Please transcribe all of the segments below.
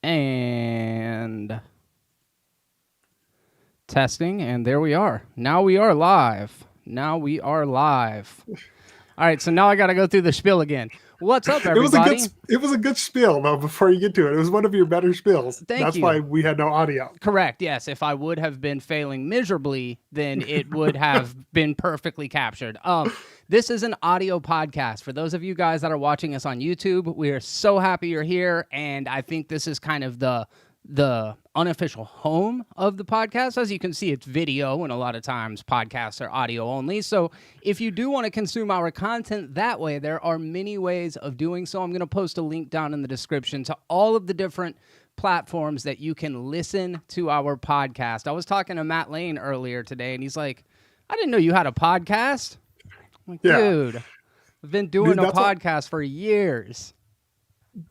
And testing, and there we are. Now we are live. All right, so now I got to go through the spiel again. What's up, everybody? It was a good spiel, though, before you get to it. It was one of your better spiels. Thank you. That's why we had no audio. Correct, yes. If I would have been failing miserably, then it would have been perfectly captured. This is an audio podcast. For those of you guys that are watching us on YouTube, we are so happy you're here, and I think this is kind of the unofficial home of the podcast. As you can see, it's video, and a lot of times podcasts are audio only. So if you do want to consume our content that way, there are many ways of doing so. I'm going to post a link down in the description to all of the different platforms that you can listen to our podcast. I was talking to Matt Lane earlier today, and he's like, I didn't know you had a podcast. I'm like, dude, I've been doing a podcast for years.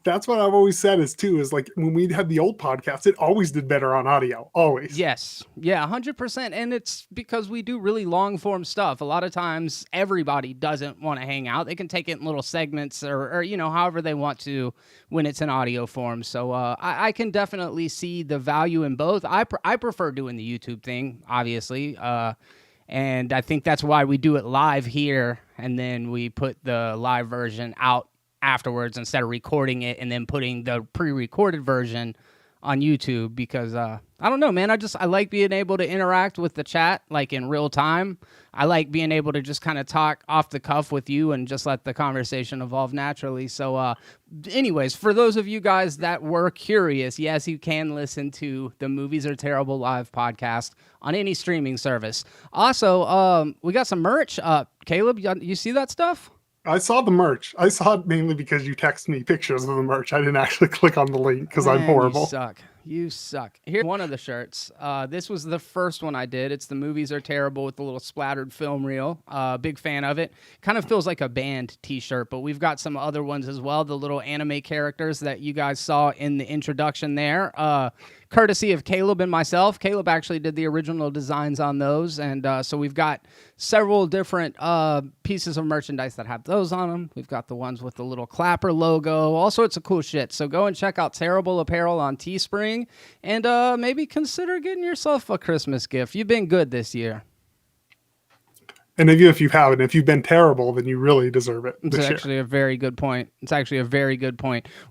That's what I've always said is like when we had the old podcast, it always did better on audio, always. Yes. Yeah, 100%. And it's because we do really long form stuff. A lot of times everybody doesn't want to hang out. They can take it in little segments or you know, however they want to when it's in audio form. So I can definitely see the value in both. I prefer doing the YouTube thing, obviously. And I think that's why we do it live here. And then we put the live version out afterwards instead of recording it and then putting the pre-recorded version on YouTube because I don't know, man. I like being able to interact with the chat like in real time. I like being able to just kind of talk off the cuff with you and just let the conversation evolve naturally. So anyways, for those of you guys that were curious, yes, you can listen to the Movies Are Terrible live podcast on any streaming service. Also, we got some merch up. Caleb, you see that stuff? I saw the merch. I saw it mainly because you texted me pictures of the merch. I didn't actually click on the link because I'm horrible. You suck. Here's one of the shirts. This was the first one I did. It's the Movies Are Terrible with the little splattered film reel. Big fan of it. Kind of feels like a band t-shirt, but we've got some other ones as well. The little anime characters that you guys saw in the introduction there. Courtesy of Caleb and myself. Caleb actually did the original designs on those, and so we've got several different pieces of merchandise that have those on them. We've got the ones with the little clapper logo, all sorts of cool shit. So go and check out Terrible Apparel on Teespring, and maybe consider getting yourself a Christmas gift. You've been good this year. And if you haven't, if you've been terrible, then you really deserve it. It's actually a very good point.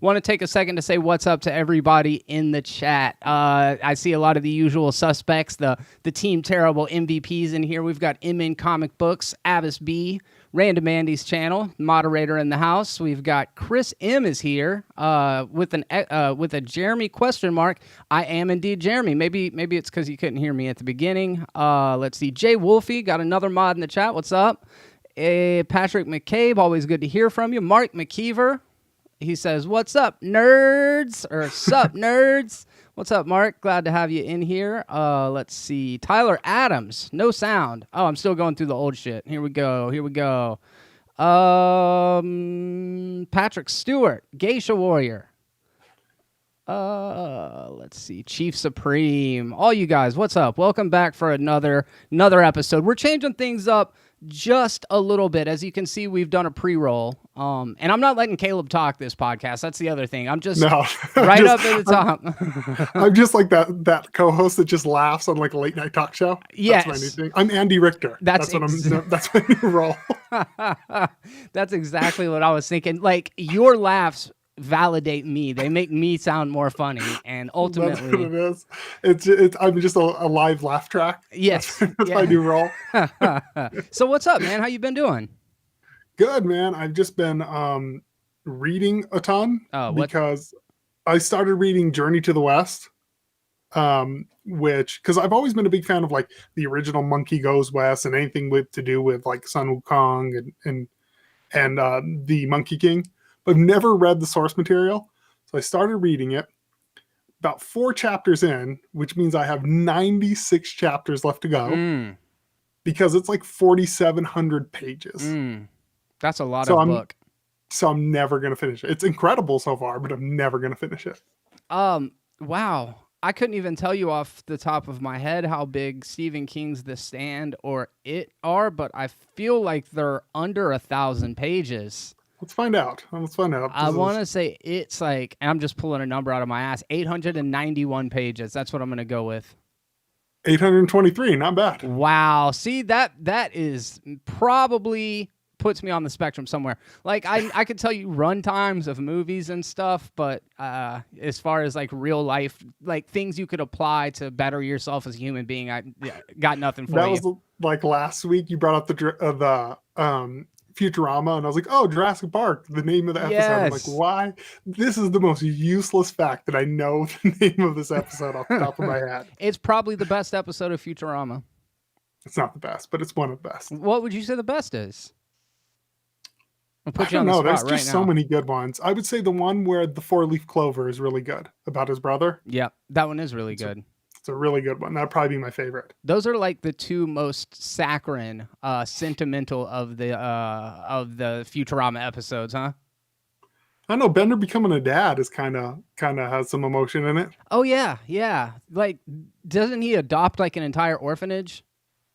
Want to take a second to say what's up to everybody in the chat. I see a lot of the usual suspects, the Team Terrible MVPs in here. We've got MN Comic Books, Abbas B, Random Andy's channel, moderator in the house. We've got Chris M is here with a Jeremy question mark. I am indeed Jeremy. Maybe it's because you couldn't hear me at the beginning. Let's see. Jay Wolfie got another mod in the chat. What's up? Patrick McCabe, always good to hear from you. Mark McKeever, he says, "What's up, nerds?" Or "Sup, nerds?" What's up, Mark? Glad to have you in here. Let's see. Tyler Adams. No sound. Oh, I'm still going through the old shit. Here we go. Patrick Stewart. Geisha Warrior. Let's see. Chief Supreme. All you guys, what's up? Welcome back for another episode. We're changing things up just a little bit. As you can see, we've done a pre-roll. And I'm not letting Caleb talk this podcast. That's the other thing. I'm just up at the top. I'm just like that co-host that just laughs on like a late night talk show. Yes. That's my new thing. I'm Andy Richter. That's my new role. That's exactly what I was thinking. Like, your laughs validate me. They make me sound more funny, and ultimately that's what it is. I'm just a live laugh track. Yes. That's my new role. So what's up, man? How you been doing? Good, man. I've just been reading a ton because I started reading Journey to the West, because I've always been a big fan of like the original Monkey Goes West and anything to do with like Sun Wukong and the Monkey King. But I've never read the source material, so I started reading it. About 4 chapters in, which means I have 96 chapters left to go, because it's like 4,700 pages. That's a lot of book. So I'm never going to finish it. It's incredible so far, but I'm never going to finish it. Wow. I couldn't even tell you off the top of my head how big Stephen King's The Stand or It are, but I feel like they're under 1,000 pages. Let's find out. Let's find out. I want to say it's like, I'm just pulling a number out of my ass, 891 pages. That's what I'm going to go with. 823, not bad. Wow. See, that is probably puts me on the spectrum somewhere. Like, I could tell you run times of movies and stuff, but as far as like real life, like things you could apply to better yourself as a human being, I got nothing for you. That was like last week you brought up the Futurama, and I was like, oh, Jurassic Park, the name of the episode. Yes. I'm like, why? This is the most useless fact that I know the name of this episode off the top of my head. It's probably the best episode of Futurama. It's not the best, but it's one of the best. What would you say the best is? I'll put I you on don't the know. spot There's just right now. so many good ones. I would say the one where the 4-leaf clover is really good about his brother. Yeah, that one is really good. It's a really good one. That'd probably be my favorite. Those are like the two most saccharine, sentimental of the Futurama episodes, huh? I know Bender becoming a dad is kind of has some emotion in it. Oh yeah. Like, doesn't he adopt like an entire orphanage?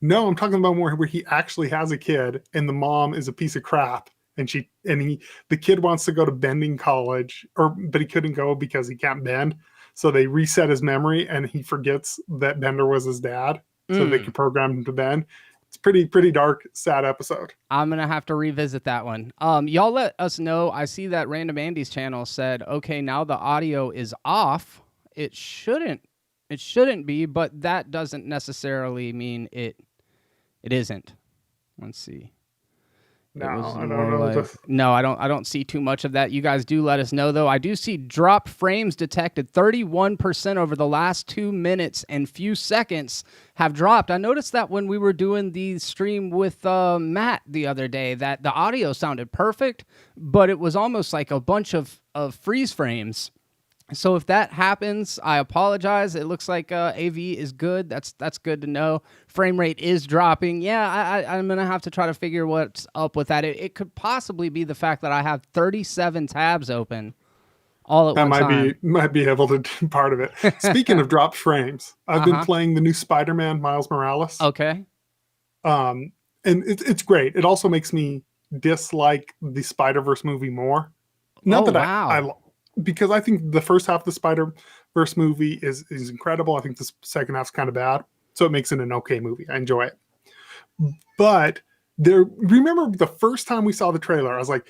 No, I'm talking about more where he actually has a kid and the mom is a piece of crap, and the kid wants to go to bending college, but he couldn't go because he can't bend. So they reset his memory and he forgets that Bender was his dad, so they can program him to bend. It's pretty dark, sad episode. I'm gonna have to revisit that one. Y'all let us know. I see that Random Andy's channel said, okay, now the audio is off. It shouldn't be, but that doesn't necessarily mean it isn't. Let's see. No, I don't know. No, I don't see too much of that. You guys do let us know, though. I do see drop frames detected. 31% over the last 2 minutes and few seconds have dropped. I noticed that when we were doing the stream with Matt the other day, that the audio sounded perfect, but it was almost like a bunch of freeze frames. So if that happens, I apologize. It looks like AV is good. That's good to know. Frame rate is dropping. Yeah, I'm going to have to try to figure what's up with that. It could possibly be the fact that I have 37 tabs open all at one time. That might be able to do part of it. Speaking of dropped frames, I've been playing the new Spider-Man Miles Morales. Okay. And it's great. It also makes me dislike the Spider-Verse movie more. Because I think the first half of the Spider-Verse movie is incredible. I think the second half's kind of bad. So it makes it an okay movie. I enjoy it. But remember the first time we saw the trailer, I was like,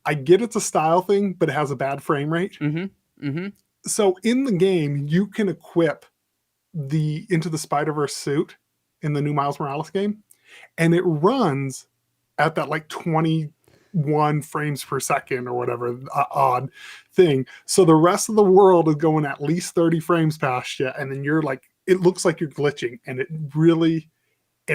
I get it's a style thing, but it has a bad frame rate. So in the game, you can equip the Into the Spider-Verse suit in the new Miles Morales game. And it runs at that like 21 frames per second or whatever odd thing. So the rest of the world is going at least 30 frames past you, and then you're like, it looks like you're glitching, and it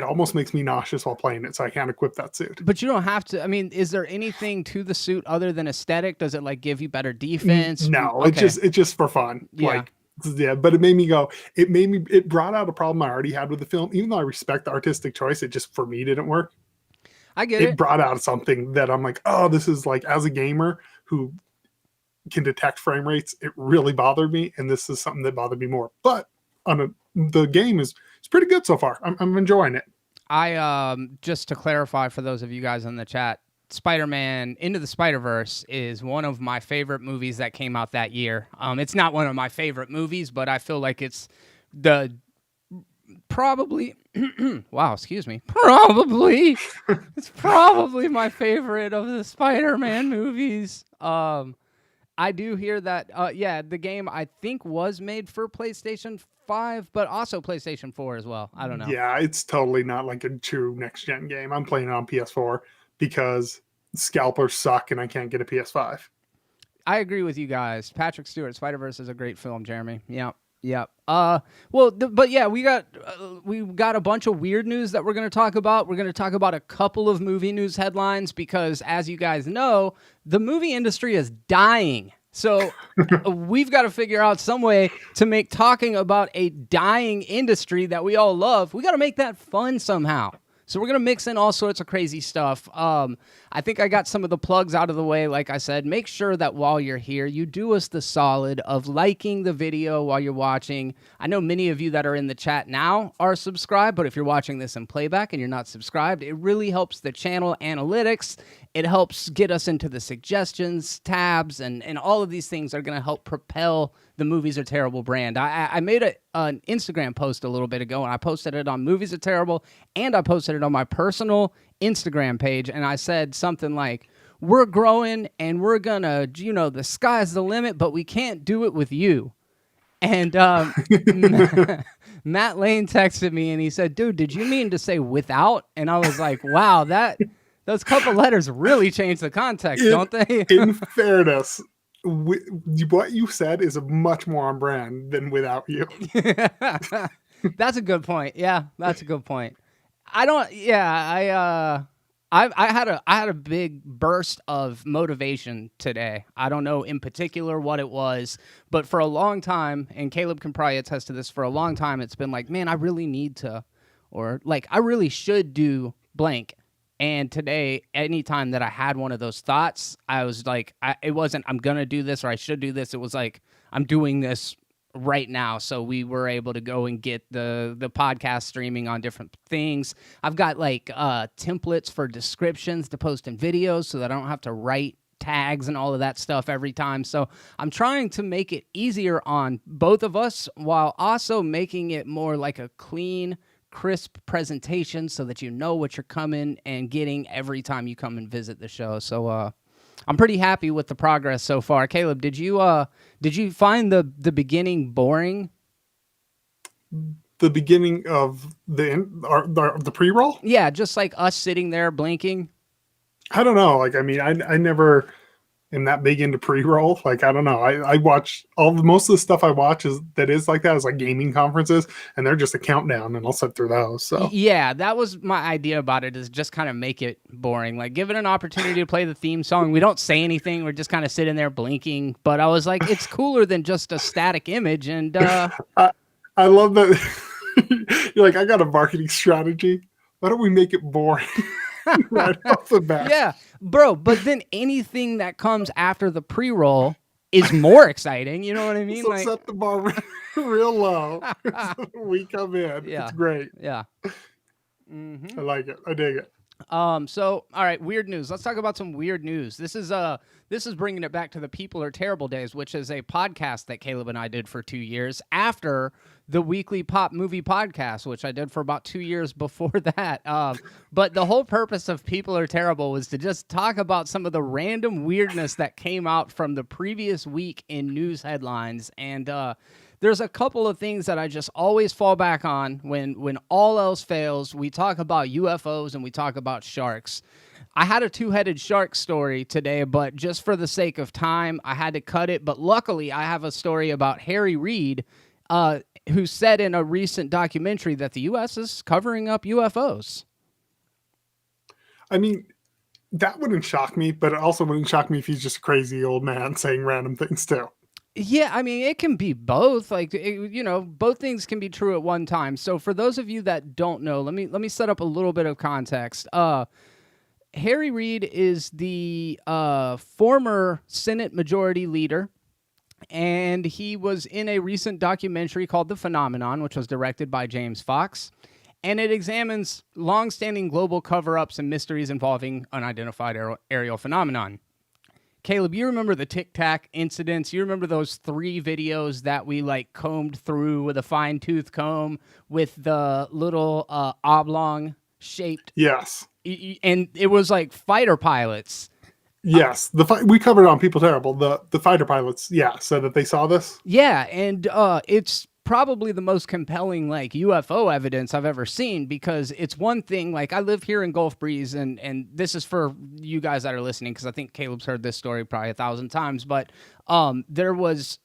almost makes me nauseous while playing it, so I can't equip that suit. But you don't have to. I mean, is there anything to the suit other than aesthetic? Does it like give you better defense? No, okay. It's just for fun. But it brought out a problem I already had with the film. Even though I respect the artistic choice, it just for me didn't work. I get it. It brought out something that I'm like, oh, this is like, as a gamer who can detect frame rates, it really bothered me, and this is something that bothered me more. But the game is pretty good so far. I'm enjoying it. I just to clarify for those of you guys in the chat, Spider-Man Into the Spider-Verse is one of my favorite movies that came out that year. It's not one of my favorite movies, but I feel like it's probably it's probably my favorite of the Spider-Man movies. I do hear that the game I think was made for PlayStation 5, but also PlayStation 4 as well. I don't know. Yeah, it's totally not like a true next gen game. I'm playing it on PS4 because scalpers suck and I can't get a PS5. I agree with you guys. Patrick Stewart, Spider-Verse is a great film, Jeremy. Yeah. We got a bunch of weird news that we're going to talk about. We're going to talk about a couple of movie news headlines because, as you guys know, the movie industry is dying. So we've got to figure out some way to make talking about a dying industry that we all love. We got to make that fun somehow. So we're going to mix in all sorts of crazy stuff. I think I got some of the plugs out of the way. Like I said, make sure that while you're here, you do us the solid of liking the video while you're watching. I know many of you that are in the chat now are subscribed, but if you're watching this in playback and you're not subscribed, it really helps the channel analytics. It helps get us into the suggestions tabs, and all of these things are going to help propel the Movies Are Terrible brand. I made an Instagram post a little bit ago, and I posted it on Movies Are Terrible, and I posted it on my personal Instagram page, and I said something like, we're growing, and we're going to, the sky's the limit, but we can't do it with you. And Matt Lane texted me, and he said, dude, did you mean to say without? And I was like, wow, those couple letters really change the context, don't they? In fairness, what you said is much more on brand than without you. That's a good point. Yeah, that's a good point. I had a big burst of motivation today. I don't know in particular what it was, but for a long time, and Caleb can probably attest to this, for a long time, it's been like, man, I really need to, or like, I really should do blank. And today, anytime that I had one of those thoughts, I was like, it wasn't, I'm going to do this or I should do this. It was like, I'm doing this right now. So we were able to go and get the podcast streaming on different things. I've got like templates for descriptions to post in videos so that I don't have to write tags and all of that stuff every time. So I'm trying to make it easier on both of us while also making it more like a clean, crisp presentation so that you know what you're coming and getting every time you come and visit the show. So I'm pretty happy with the progress so far. Caleb, did you find the beginning boring? The beginning of the pre-roll? Yeah, just like us sitting there blinking. I don't know. Like, I mean, I never am that big into pre-roll. Like, I don't know. I watch most of the stuff I watch is like gaming conferences, and they're just a countdown, and I'll sit through those. So yeah, that was my idea about it, is just kind of make it boring. Like, give it an opportunity to play the theme song. We don't say anything. We're just kind of sitting there blinking. But I was like, it's cooler than just a static image. And I love that. You're like, I got a marketing strategy. Why don't we make it boring? Right off the bat. Yeah, bro, but then anything that comes after the pre-roll is more exciting. You know what I mean? So set the bar real low. We come in. Yeah. It's great. Yeah. Mm-hmm. I like it. I dig it. So, all right, weird news. Let's talk about some weird news. This is bringing it back to the People Are Terrible days, which is a podcast that Caleb and I did for 2 years after the weekly pop movie podcast, which I did for about 2 years before that. But the whole purpose of People Are Terrible was to just talk about some of the random weirdness that came out from the previous week in news headlines. And, there's a couple of things that I just always fall back on when all else fails. We talk about UFOs and we talk about sharks. I had a two-headed shark story today, but just for the sake of time, I had to cut it. But luckily, I have a story about Harry Reid, who said in a recent documentary that the U.S. is covering up UFOs. I mean, that wouldn't shock me, but it also wouldn't shock me if he's just a crazy old man saying random things too. Yeah, I mean, it can be both. Like, both things can be true at one time. So for those of you that don't know, let me set up a little bit of context. Harry Reid is the former Senate Majority Leader, and he was in a recent documentary called The Phenomenon, which was directed by James Fox, and it examines longstanding global cover-ups and mysteries involving unidentified aerial phenomenon. Caleb, you remember the Tic Tac incidents? You remember those 3 videos that we combed through with a fine-tooth comb with the little oblong shaped? Yes. And it was like fighter pilots. Yes, we covered it on People Terrible. The fighter pilots, said that they saw this. Yeah, and it's probably the most compelling UFO evidence I've ever seen, because it's one thing, I live here in Gulf Breeze, and this is for you guys that are listening, because I think Caleb's heard this story probably 1,000 times, but there was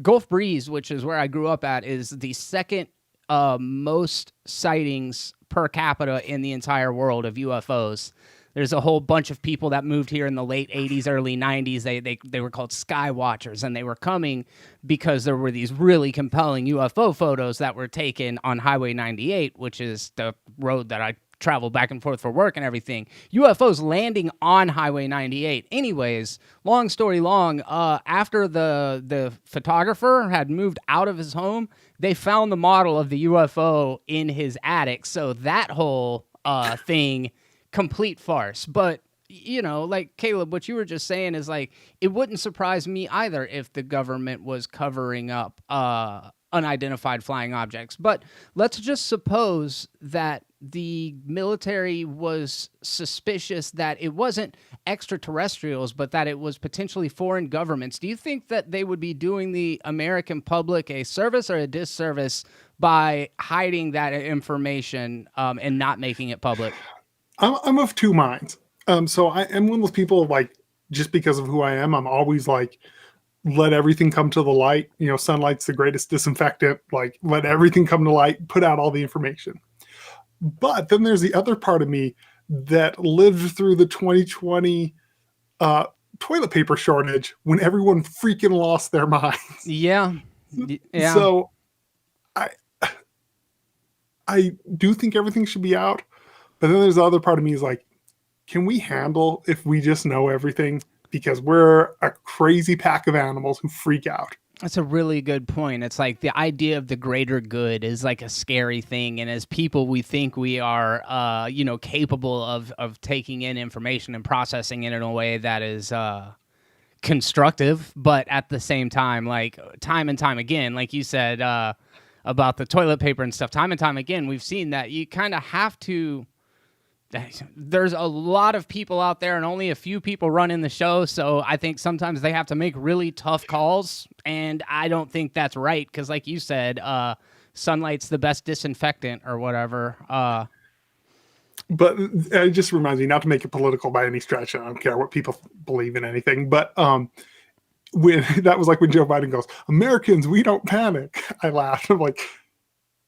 Gulf Breeze, which is where I grew up at, is the second most sightings per capita in the entire world of UFOs. There's a whole bunch of people that moved here in the late 80s, early 90s. They were called sky watchers, and they were coming because there were these really compelling UFO photos that were taken on Highway 98, which is the road that I travel back and forth for work and everything. UFOs landing on Highway 98. Anyways, long story long, after the photographer had moved out of his home, they found the model of the UFO in his attic. So that whole thing, complete farce. But like Caleb, what you were just saying is like, it wouldn't surprise me either if the government was covering up unidentified flying objects. But let's just suppose that the military was suspicious that it wasn't extraterrestrials, but that it was potentially foreign governments. Do you think that they would be doing the American public a service or a disservice by hiding that information and not making it public? I'm of two minds. So I am one of those people, like, just because of who I am, I'm always like, let everything come to the light. Sunlight's the greatest disinfectant. Like, let everything come to light, put out all the information. But then there's the other part of me that lived through the 2020 toilet paper shortage when everyone freaking lost their minds. Yeah. So I do think everything should be out. But then there's the other part of me is like, can we handle if we just know everything? Because we're a crazy pack of animals who freak out. That's a really good point. It's like the idea of the greater good is like a scary thing. And as people, we think we are, capable of taking in information and processing it in a way that is constructive. But at the same time, like time and time again, like you said about the toilet paper and stuff, time and time again, we've seen that you kind of have to. There's a lot of people out there and only a few people running the show, so I think sometimes they have to make really tough calls, and I don't think that's right because, like you said, sunlight's the best disinfectant or whatever. But it just reminds me, not to make it political by any stretch, I don't care what people believe in anything, but when that was like when Joe Biden goes, "Americans, we don't panic," I laughed. I'm like,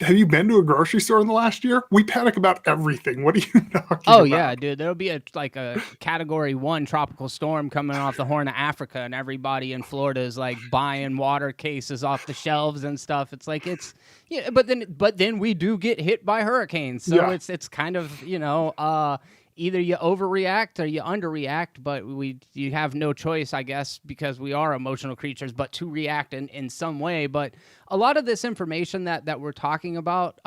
have you been to a grocery store in the last year? We panic about everything. What are you talking about? Oh, yeah, dude. There'll be a Category 1 tropical storm coming off the Horn of Africa, and everybody in Florida is like buying water cases off the shelves and stuff. It's like but then we do get hit by hurricanes. So yeah. It's kind of, either you overreact or you underreact, but you have no choice, I guess, because we are emotional creatures, but to react in some way. But a lot of this information that we're talking about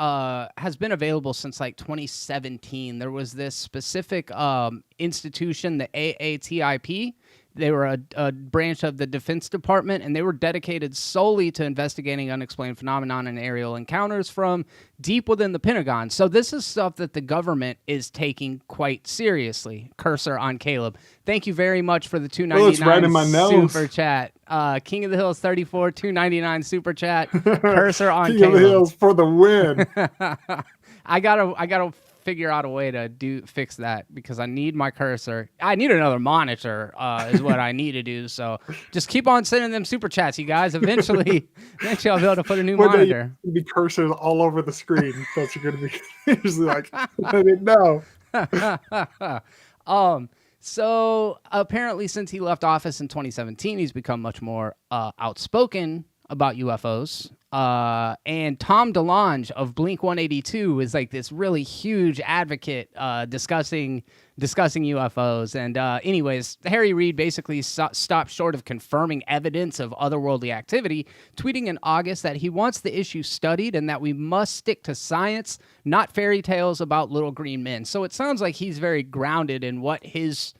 has been available since like 2017. There was this specific institution, the AATIP. They were a branch of the Defense Department, and they were dedicated solely to investigating unexplained phenomenon and aerial encounters from deep within the Pentagon. So this is stuff that the government is taking quite seriously. Cursor on Caleb. Thank you very much for the $2.99 it's right in my nose. Super chat. King of the Hills 34, $2.99 super chat. Cursor on King Caleb. Of the Hills for the win. I gotta figure out a way to fix that because I need my cursor. I need another monitor is what I need to do. So just keep on sending them super chats, you guys. Eventually I'll be able to put a new monitor. Be cursors all over the screen. That's going to be usually like, I didn't know. So apparently since he left office in 2017, he's become much more outspoken about UFOs. And Tom DeLonge of Blink-182 is like this really huge advocate discussing UFOs. And anyways, Harry Reid basically stopped short of confirming evidence of otherworldly activity, tweeting in August that he wants the issue studied and that we must stick to science, not fairy tales about little green men. So it sounds like he's very grounded in what his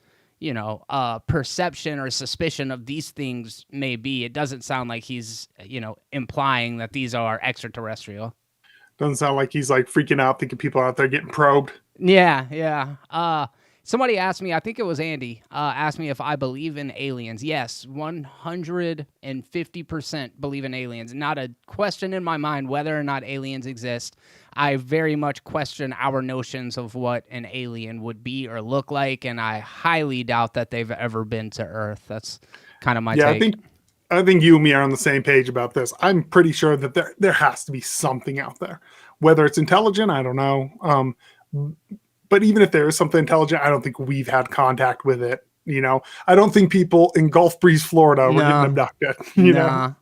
perception or suspicion of these things may be. It doesn't sound like he's, implying that these are extraterrestrial. Doesn't sound like he's like freaking out, thinking people out there getting probed. Yeah. Somebody asked me, I think it was Andy, asked me if I believe in aliens. Yes, 150% believe in aliens. Not a question in my mind whether or not aliens exist. I very much question our notions of what an alien would be or look like, and I highly doubt that they've ever been to Earth. That's kind of my take. I think you and me are on the same page about this. I'm pretty sure that there has to be something out there. Whether it's intelligent, I don't know. But even if there is something intelligent, I don't think we've had contact with it. I don't think people in Gulf Breeze, Florida were getting abducted. You know?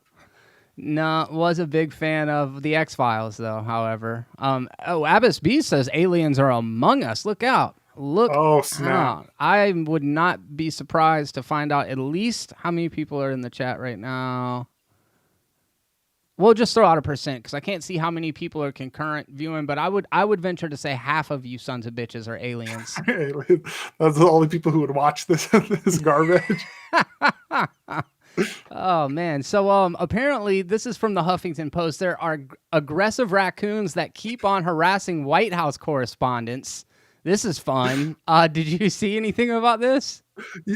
No, was a big fan of the X-Files though. However, Abbas B says aliens are among us. Look out! Look Oh snap! out! I would not be surprised to find out at least how many people are in the chat right now. We'll just throw out a percent because I can't see how many people are concurrent viewing, but I would venture to say half of you sons of bitches are aliens. That's the only people who would watch this garbage. Oh man! So apparently this is from the Huffington Post. There are aggressive raccoons that keep on harassing White House correspondents. This is fun. Did you see anything about this?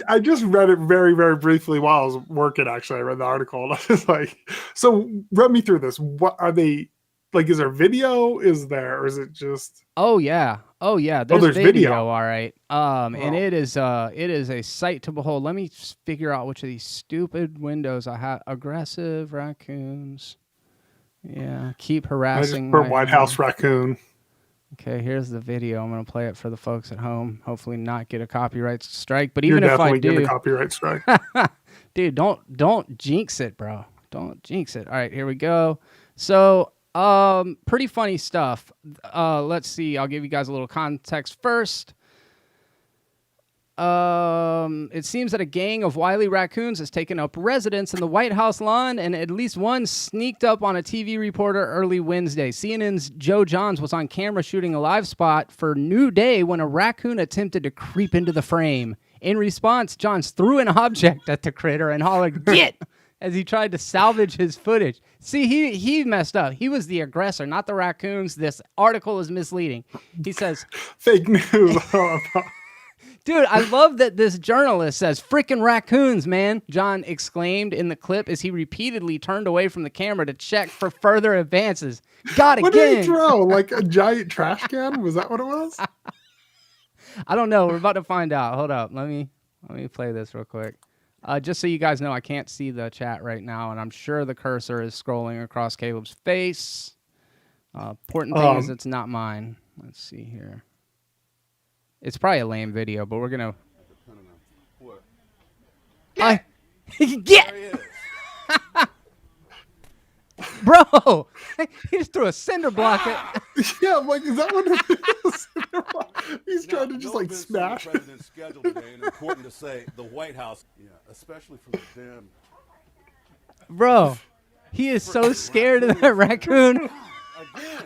I just read it very, very briefly while I was working. Actually, I read the article and I was like, "So, run me through this. What are they like? Is there video? Is there, or is it just?" Oh yeah, There's video. All right. And it is a sight to behold. Let me figure out which of these stupid windows I have. Aggressive raccoons. Yeah, keep harassing. I just White House raccoon. Okay, here's the video. I'm gonna play it for the folks at home. Hopefully, not get a copyright strike. But even if I do, a copyright strike. Dude, don't jinx it, bro. Don't jinx it. All right, here we go. So, pretty funny stuff. Let's see. I'll give you guys a little context first. It seems that a gang of wily raccoons has taken up residence in the White House lawn, and at least one sneaked up on a TV reporter early Wednesday. CNN's Joe Johns was on camera shooting a live spot for New Day when a raccoon attempted to creep into the frame. In response, Johns threw an object at the critter and hollered, "Get!" as he tried to salvage his footage. See, he messed up. He was the aggressor, not the raccoons. This article is misleading. He says, fake news. Dude, I love that this journalist says, "Frickin' raccoons, man," John exclaimed in the clip as he repeatedly turned away from the camera to check for further advances. What did he throw? Like a giant trash can? Was that what it was? I don't know. We're about to find out. Hold up. Let me play this real quick. Just so you guys know, I can't see the chat right now, and I'm sure the cursor is scrolling across Caleb's face. Important thing is it's not mine. Let's see here. It's probably a lame video, but we're gonna. What? Get! Bro, he just threw a cinder block at. Yeah, I'm like, is that what it is? He's trying to just like smash. The president's schedule today, and important to say, the White House, especially from the damn. Bro, he is so scared of that raccoon.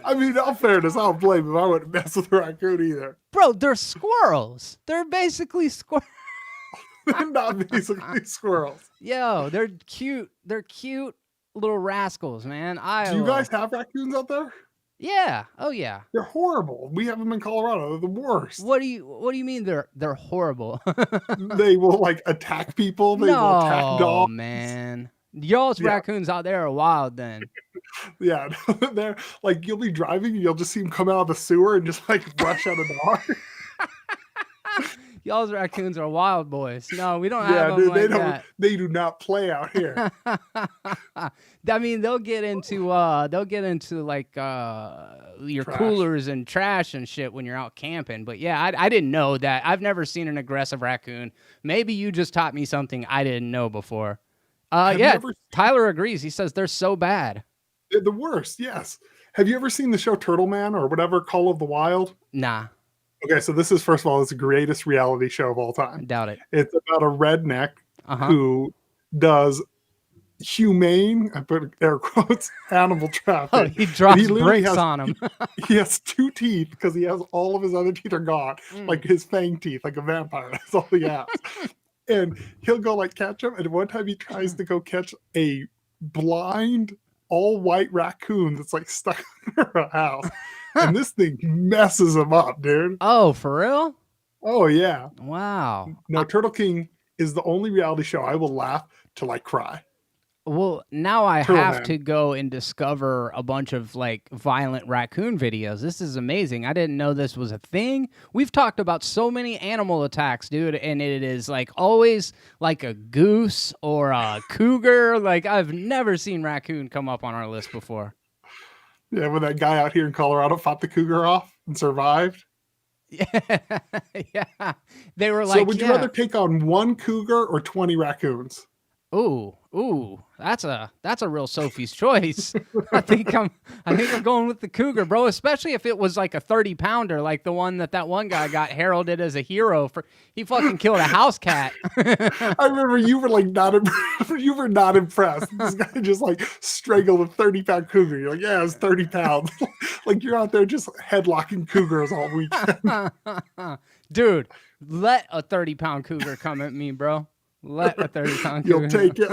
I mean, in all fairness, I don't blame him. I wouldn't mess with a raccoon either. Bro, they're squirrels. They're basically squirrels. They're not basically squirrels. Yo, they're cute. They're cute little rascals, man. Do you guys have raccoons out there? Yeah. Oh yeah. They're horrible. We have them in Colorado. They're the worst. What do you mean they're horrible? They will like attack people. They will attack dogs. Oh man. Y'all's raccoons out there are wild then. Yeah, they're like, you'll be driving and you'll just see them come out of the sewer and just like rush out a dog. Y'all's raccoons are wild boys. No, we don't have them like that. They do not play out here. I mean, they'll get into like your trash. Coolers and trash and shit when you're out camping. But yeah, I didn't know that. I've never seen an aggressive raccoon. Maybe you just taught me something I didn't know before. Tyler agrees. He says they're so bad. They're the worst, yes. Have you ever seen the show Turtle Man or whatever, Call of the Wild? Nah. Okay, so this is, first of all, it's the greatest reality show of all time. Doubt it. It's about a redneck who does humane, I put air quotes, animal trafficking. Oh, he drops bricks on him. He has 2 teeth because he has all of his other teeth are gone. Like his fang teeth, like a vampire. That's all he has. And he'll go like catch him. And one time he tries to go catch a blind, all white raccoon that's like stuck under a house. And this thing messes him up, dude. Oh, for real? Oh, yeah. Wow. No, Turtle King is the only reality show I will laugh till I cry. Well, now I have to go and discover a bunch of like violent raccoon videos. This is amazing. I didn't know this was a thing. We've talked about so many animal attacks, dude, and it is like always like a goose or a cougar. Like I've never seen raccoon come up on our list before. Yeah, when that guy out here in Colorado fought the cougar off and survived. Yeah, yeah. They were like, so would you rather take on 1 cougar or 20 raccoons? Ooh, that's a real Sophie's choice. I think I'm going with the cougar, bro. Especially if it was like a 30-pounder, like the one that one guy got heralded as a hero for. He fucking killed a house cat. I remember you were like you were not impressed. This guy just like strangled a 30-pound cougar. You're like, yeah, it's 30 pounds. Like you're out there just headlocking cougars all weekend. Dude, let a 30-pound cougar come at me, bro. Let a 30-pound cougar. You'll take it.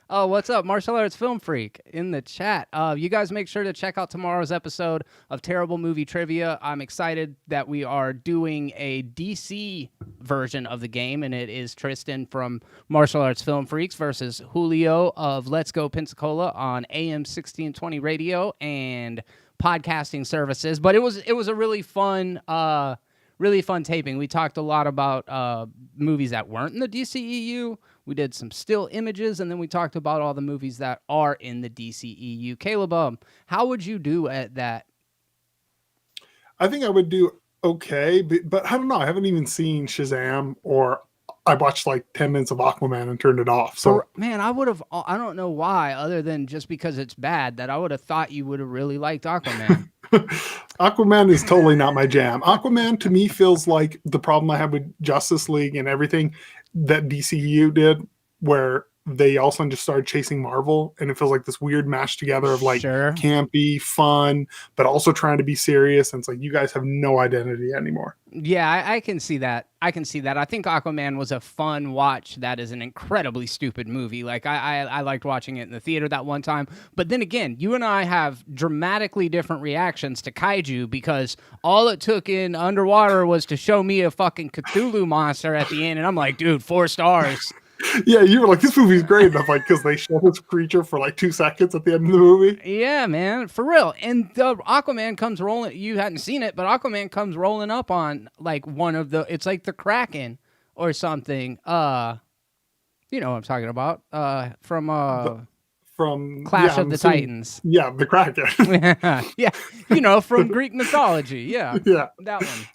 Oh, what's up? Martial Arts Film Freak in the chat. You guys make sure to check out tomorrow's episode of Terrible Movie Trivia. I'm excited that we are doing a DC version of the game, and it is Tristan from Martial Arts Film Freaks versus Julio of Let's Go Pensacola on AM 1620 radio and podcasting services. But it was a really fun taping. We talked a lot about movies that weren't in the DCEU. We did some still images, and then we talked about all the movies that are in the DCEU. Caleb, how would you do at that? I think I would do okay, but I don't know. I haven't even seen Shazam, or I watched like 10 minutes of Aquaman and turned it off. So, man, I don't know why, other than just because it's bad, that I would have thought you would have really liked Aquaman. Aquaman is totally not my jam. Aquaman to me feels like the problem I have with Justice League and everything that DCU did, where they all of a sudden just started chasing Marvel, and it feels like this weird mash together of like campy, fun, but also trying to be serious. And it's like, you guys have no identity anymore. Yeah, I can see that. I think Aquaman was a fun watch. That is an incredibly stupid movie. Like I liked watching it in the theater that one time. But then again, you and I have dramatically different reactions to kaiju, because all it took in Underwater was to show me a fucking Cthulhu monster at the end, and I'm like, dude, 4 stars. Yeah, you were like, this movie's great enough, like, because they show this creature for like 2 seconds at the end of the movie. Yeah, man, for real. And Aquaman comes rolling. You hadn't seen it, but Aquaman comes rolling up on like one of the. It's like the Kraken or something. You know what I'm talking about? From Clash of the Titans. Yeah, the Kraken. Yeah, you know, from Greek mythology. Yeah, yeah, that one.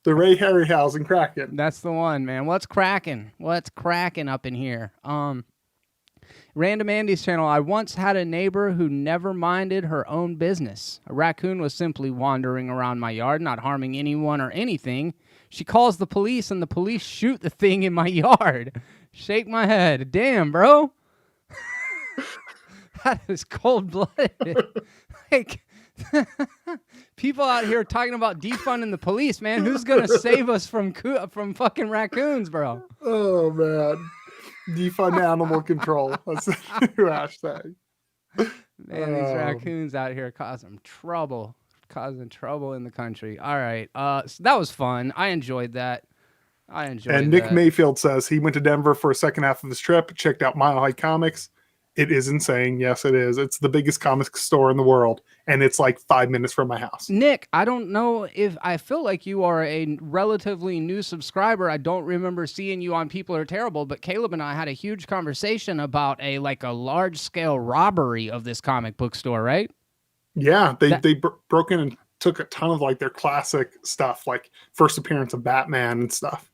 The Ray Harryhausen Kraken. That's the one, man. What's cracking? What's cracking up in here? Random Andy's channel. I once had a neighbor who never minded her own business. A raccoon was simply wandering around my yard, not harming anyone or anything. She calls the police, and the police shoot the thing in my yard. Shake my head. Damn, bro. That is cold-blooded. Like... People out here talking about defunding the police, man. Who's gonna save us from fucking raccoons, bro? Oh man, defund animal control. That's the new hashtag. Man, these raccoons out here causing trouble in the country. All right, so that was fun. I enjoyed that. And Nick Mayfield says he went to Denver for a second half of his trip, checked out Mile High Comics. It is insane. Yes, it is. It's the biggest comic store in the world, and it's like 5 minutes from my house. Nick, I don't know if I feel like you are a relatively new subscriber. I don't remember seeing you on People Are Terrible, but Caleb and I had a huge conversation about a large-scale robbery of this comic book store, right? Yeah, they broke in and took a ton of like their classic stuff, like first appearance of Batman and stuff.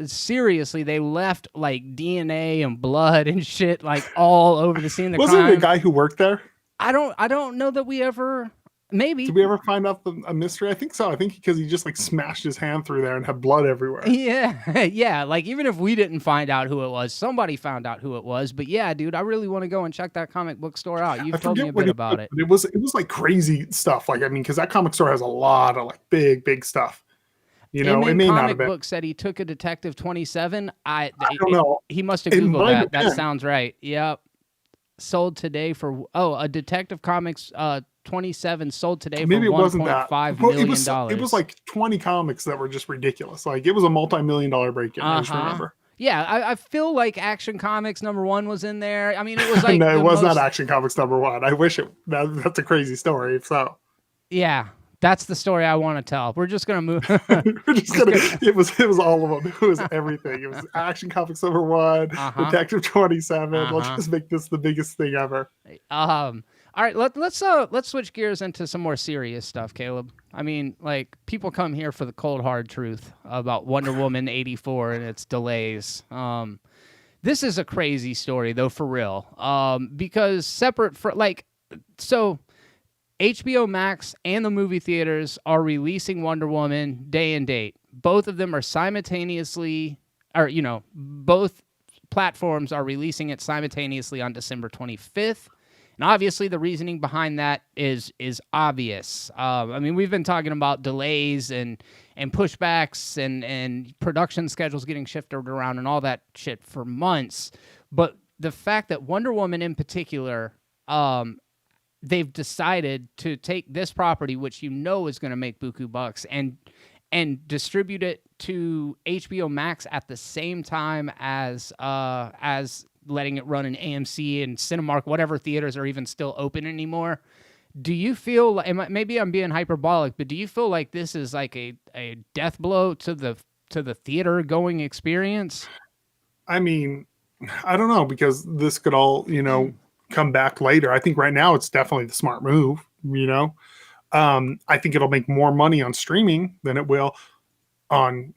Seriously, they left like DNA and blood and shit like all over the scene of the Wasn't crime. it a guy who worked there? I don't know that we ever. Maybe. Did we ever find out a mystery? I think so. I think because he just like smashed his hand through there and had blood everywhere. Yeah, yeah. Like even if we didn't find out who it was, somebody found out who it was. But yeah, dude, I really want to go and check that comic book store out. You've told me a bit about it. It was like crazy stuff. Like I mean, because that comic store has a lot of like big stuff. You know, it may not have been. Book said he took a Detective 27. I don't know. He must have Googled that. That sounds right. Yep. Sold today for a Detective Comics 27 sold today maybe for it wasn't that. $1.5 million. It was like 20 comics that were just ridiculous. Like it was a multi-million-dollar break-in. I just remember. Yeah, I feel like Action Comics #1 was in there. I mean, it was like no, it was not Action Comics #1. I wish it. That's a crazy story. If so. Yeah. That's the story I want to tell. We're just gonna move. It was all of them. It was everything. It was Action Comics #1, Detective 27. Let's just make this the biggest thing ever. All right, let's switch gears into some more serious stuff, Caleb. I mean, like people come here for the cold hard truth about Wonder Woman 84 and its delays. This is a crazy story, though, for real. Because separate for so HBO Max and the movie theaters are releasing Wonder Woman day and date. Both of them are simultaneously, or both platforms are releasing it simultaneously on December 25th. And obviously, the reasoning behind that is obvious. I mean, we've been talking about delays and pushbacks and production schedules getting shifted around and all that shit for months. But the fact that Wonder Woman in particular, they've decided to take this property, which is going to make buku bucks, and distribute it to HBO Max at the same time as letting it run in AMC and Cinemark, whatever theaters are even still open anymore. Do you feel like, maybe I'm being hyperbolic, but do you feel like this is like a death blow to the theater going experience? I mean, I don't know, because this could all, come back later. I think right now it's definitely the smart move, I think it'll make more money on streaming than it will on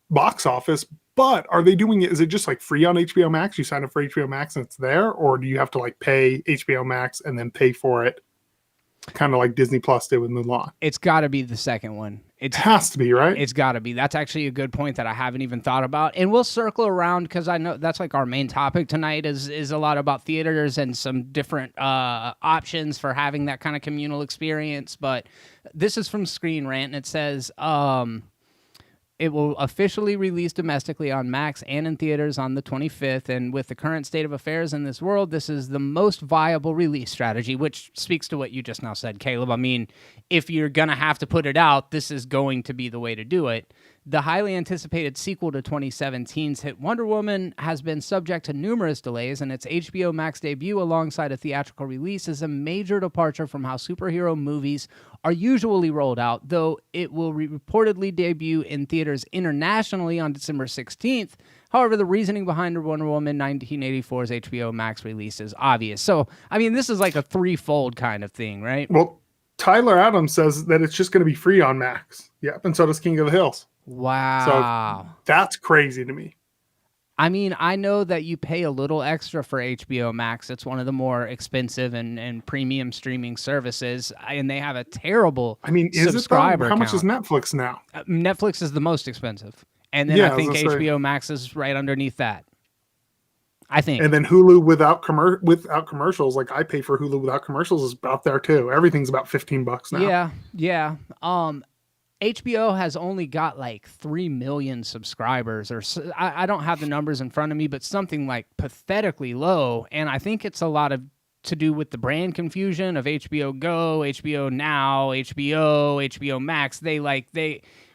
box office. But are they doing it? Is it just like free on HBO Max? You sign up for HBO Max and it's there, or do you have to like pay HBO Max and then pay for it, kind of like Disney Plus did with Mulan? It's got to be the second one. It has to be, right? It's got to be. That's actually a good point that I haven't even thought about. And we'll circle around because I know that's like our main topic tonight is a lot about theaters and some different options for having that kind of communal experience. But this is from Screen Rant, and it says, it will officially release domestically on Max and in theaters on the 25th. And with the current state of affairs in this world, this is the most viable release strategy, which speaks to what you just now said, Caleb. I mean, if you're going to have to put it out, this is going to be the way to do it. The highly anticipated sequel to 2017's hit Wonder Woman has been subject to numerous delays, and its HBO Max debut alongside a theatrical release is a major departure from how superhero movies are usually rolled out, though it will reportedly debut in theaters internationally on December 16th. However, the reasoning behind Wonder Woman 1984's HBO Max release is obvious. So, I mean, this is like a threefold kind of thing, right? Well, Tyler Adams says that it's just going to be free on Max. Yep, and so does King of the Hills. Wow. So that's crazy to me. I mean, I know that you pay a little extra for HBO Max. It's one of the more expensive and premium streaming services, and they have a terrible subscriber How much count. is Netflix now? Netflix is the most expensive, and then I think HBO Max is right underneath that. I think. And then Hulu without commercials, like I pay for Hulu without commercials, is about there too. Everything's about $15 now. Yeah. HBO has only got like 3 million subscribers, or I don't have the numbers in front of me, but something like pathetically low. And I think it's a lot to do with the brand confusion of HBO Go, HBO Now, HBO Max.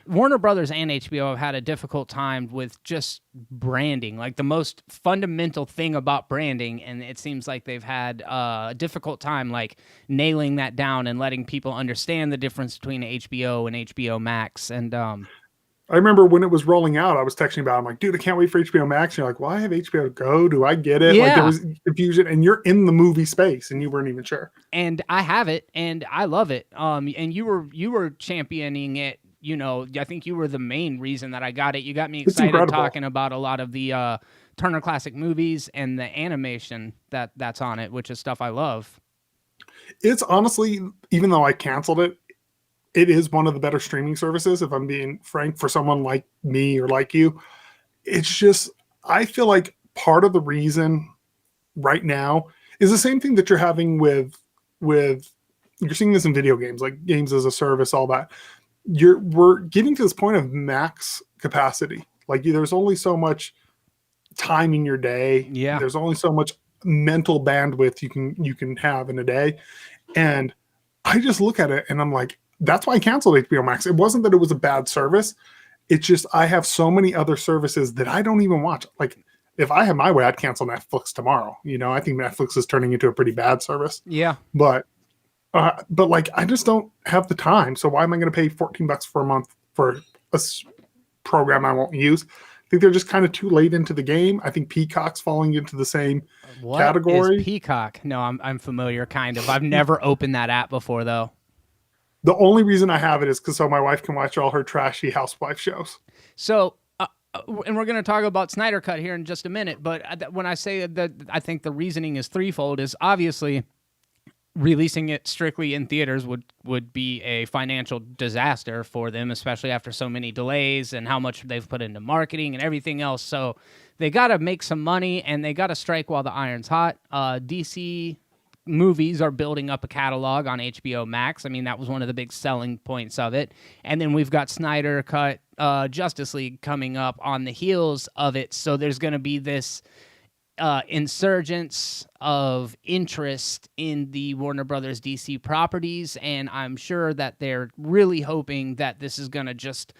Warner Brothers and HBO have had a difficult time with just branding, like the most fundamental thing about branding, and it seems like they've had a difficult time like nailing that down and letting people understand the difference between HBO and HBO Max. And I remember when it was rolling out, I was texting about it. I'm like, dude, I can't wait for HBO Max. And you're like, well, I have HBO Go. Do I get it? Yeah. Like there was confusion, and you're in the movie space and you weren't even sure. And I have it and I love it. And you were championing it. I think you were the main reason that I got it. You got me excited talking about a lot of the Turner Classic Movies and the animation that's on it, which is stuff I love. It's honestly, even though I canceled it, it is one of the better streaming services, if I'm being frank, for someone like me or like you. It's just, I feel like part of the reason right now is the same thing that you're having with you're seeing this in video games, like games as a service, all that. We're getting to this point of max capacity. Like there's only so much time in your day. Yeah. There's only so much mental bandwidth you can have in a day. And I just look at it and I'm like, that's why I canceled HBO Max. It wasn't that it was a bad service. It's just I have so many other services that I don't even watch. Like if I had my way, I'd cancel Netflix tomorrow. I think Netflix is turning into a pretty bad service. Yeah. But like I just don't have the time. So why am I going to pay $14 for a month for a program I won't use? I think they're just kind of too late into the game. I think Peacock's falling into the same category. What is Peacock? No, I'm familiar, kind of. I've never opened that app before, though. The only reason I have it is because so my wife can watch all her trashy housewife shows. So and we're going to talk about Snyder Cut here in just a minute, but when I say that, I think the reasoning is threefold. Is obviously releasing it strictly in theaters would be a financial disaster for them, especially after so many delays and how much they've put into marketing and everything else. So they got to make some money, and they got to strike while the iron's hot. DC movies are building up a catalog on HBO Max. I mean, that was one of the big selling points of it. And then we've got Snyder Cut Justice League coming up on the heels of it. So there's going to be this insurgence of interest in the Warner Brothers DC properties, and I'm sure that they're really hoping that this is going to just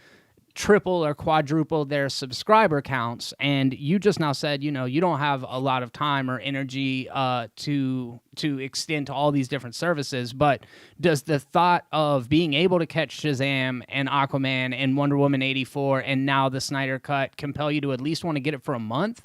triple or quadruple their subscriber counts. And you just now said, you don't have a lot of time or energy to extend to all these different services, but does the thought of being able to catch Shazam and Aquaman and Wonder Woman 84 and now the Snyder Cut compel you to at least want to get it for a month?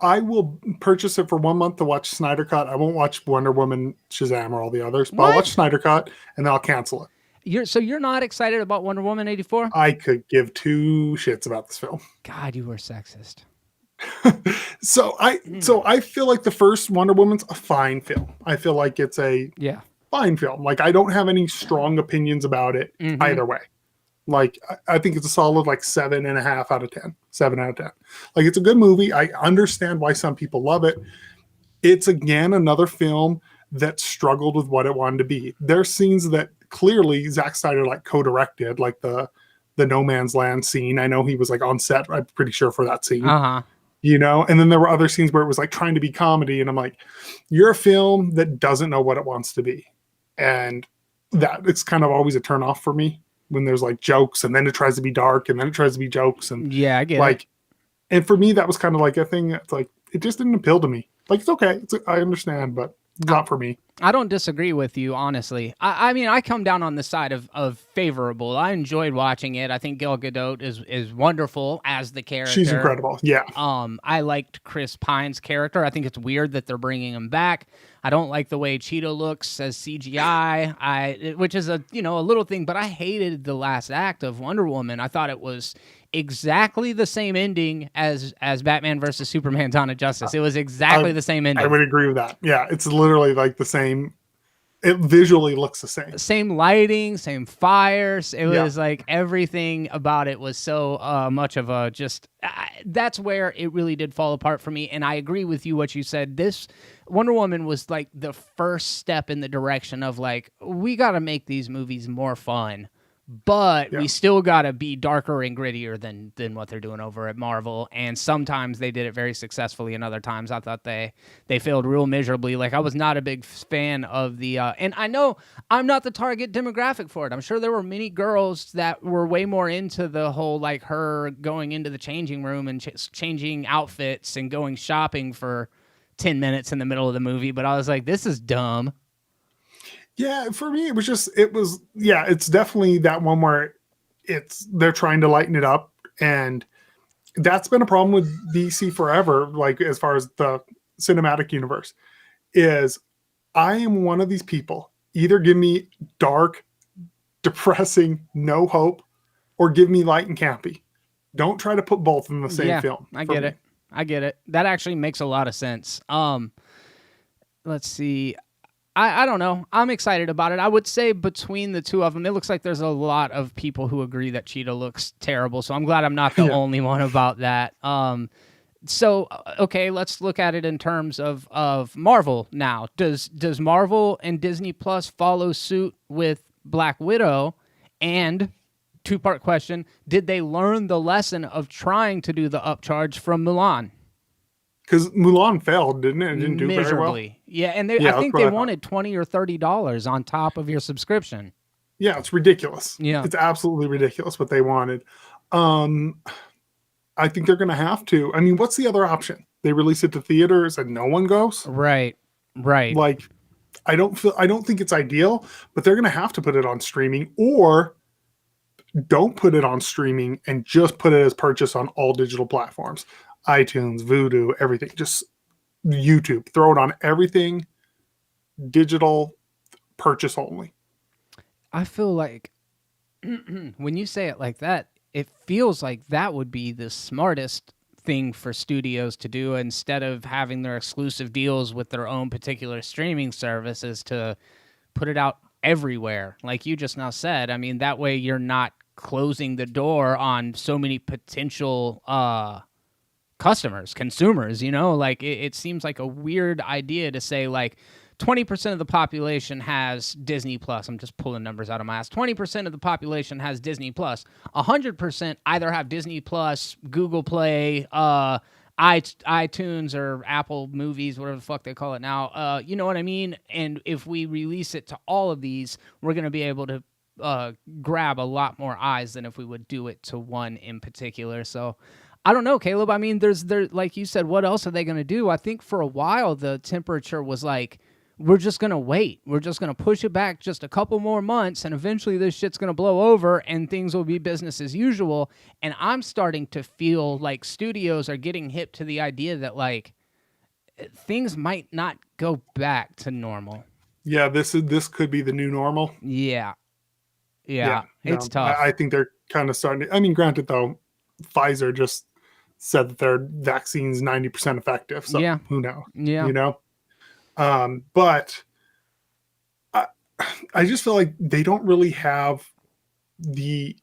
I will purchase it for 1 month to watch Snyder Cut. I won't watch Wonder Woman, Shazam, or all the others, but I'll watch Snyder Cut and then I'll cancel it. You're not excited about Wonder Woman 84? I could give two shits about this film. God, you were sexist. So I feel like the first Wonder Woman's a fine film. I feel like it's a fine film. Like, I don't have any strong opinions about it either way. Like, I think it's a solid 7.5 out of 10. 7 out of 10. Like, it's a good movie. I understand why some people love it. It's, again, another film that struggled with what it wanted to be. There's scenes that clearly Zack Snyder co-directed, like the No Man's Land scene. I know he was on set, I'm pretty sure, for that scene. And then there were other scenes where it was trying to be comedy, and I'm like, you're a film that doesn't know what it wants to be. And that it's kind of always a turnoff for me. When there's jokes, and then it tries to be dark, and then it tries to be jokes, and I get it. And for me, that was kind of a thing that's it just didn't appeal to me. It's okay, I understand, but not for me. I don't disagree with you, honestly. I mean, I come down on the side of favorable. I enjoyed watching it. I think Gal Gadot is wonderful as the character. She's incredible. Yeah. I liked Chris Pine's character. I think it's weird that they're bringing him back. I don't like the way Cheetah looks as CGI, which is a little thing, but I hated the last act of Wonder Woman. I thought it was exactly the same ending as Batman versus Superman: Dawn of Justice. It was exactly the same ending. I would agree with that. Yeah, it's literally the same. It visually looks the same. Same lighting, same fires. It was everything about it was so much of a just. That's where it really did fall apart for me. And I agree with you what you said. This Wonder Woman was the first step in the direction of we got to make these movies more fun. But we still got to be darker and grittier than what they're doing over at Marvel. And sometimes they did it very successfully, and other times I thought they failed real miserably. I was not a big fan of the... and I know I'm not the target demographic for it. I'm sure there were many girls that were way more into the whole, her going into the changing room and changing outfits and going shopping for 10 minutes in the middle of the movie. But I was like, this is dumb. Yeah, for me, it's definitely that one where they're trying to lighten it up. And that's been a problem with DC forever, as far as the cinematic universe, is I am one of these people. Either give me dark, depressing, no hope, or give me light and campy. Don't try to put both in the same film. I get it. That actually makes a lot of sense. Let's see. I don't know. I'm excited about it. I would say between the two of them, it looks like there's a lot of people who agree that Cheetah looks terrible. So I'm glad I'm not the only one about that. So, okay, let's look at it in terms of Marvel now. Does Marvel and Disney Plus follow suit with Black Widow? And two-part question, did they learn the lesson of trying to do the upcharge from Mulan? Because Mulan failed, didn't it? It didn't do very well. Yeah, and I think they wanted $20 or $30 on top of your subscription. Yeah, it's ridiculous. Yeah. It's absolutely ridiculous what they wanted. I think they're going to have to. I mean, what's the other option? They release it to theaters and no one goes? Right. I don't think it's ideal, but they're going to have to put it on streaming, or don't put it on streaming and just put it as purchase on all digital platforms. iTunes, Vudu, everything. Just YouTube. Throw it on everything. Digital, purchase only. I feel like when you say it like that, it feels like that would be the smartest thing for studios to do instead of having their exclusive deals with their own particular streaming services to put it out everywhere. Like you just now said, I mean, that way you're not closing the door on so many potential customers, consumers, you know? Like it seems like a weird idea to say like 20% of the population has Disney Plus. I'm just pulling numbers out of my ass. 20% of the population has Disney Plus. 100% either have Disney Plus, Google Play, iTunes or Apple Movies, whatever the fuck they call it now. You know what I mean? And if we release it to all of these, we're going to be able to grab a lot more eyes than if we would do it to one in particular. So I don't know, Caleb. I mean, there's like you said, what else are they going to do? I think for a while the temperature was like, we're just going to wait. We're just going to push it back just a couple more months, and eventually this shit's going to blow over, and things will be business as usual. And I'm starting to feel like studios are getting hip to the idea that, like, things might not go back to normal. Yeah, this could be the new normal. Yeah. It's tough. I think they're kind of starting to, I mean, granted, though, Pfizer just said that their vaccine's 90% effective, so who knows? Yeah. You know? But I just feel like they don't really have the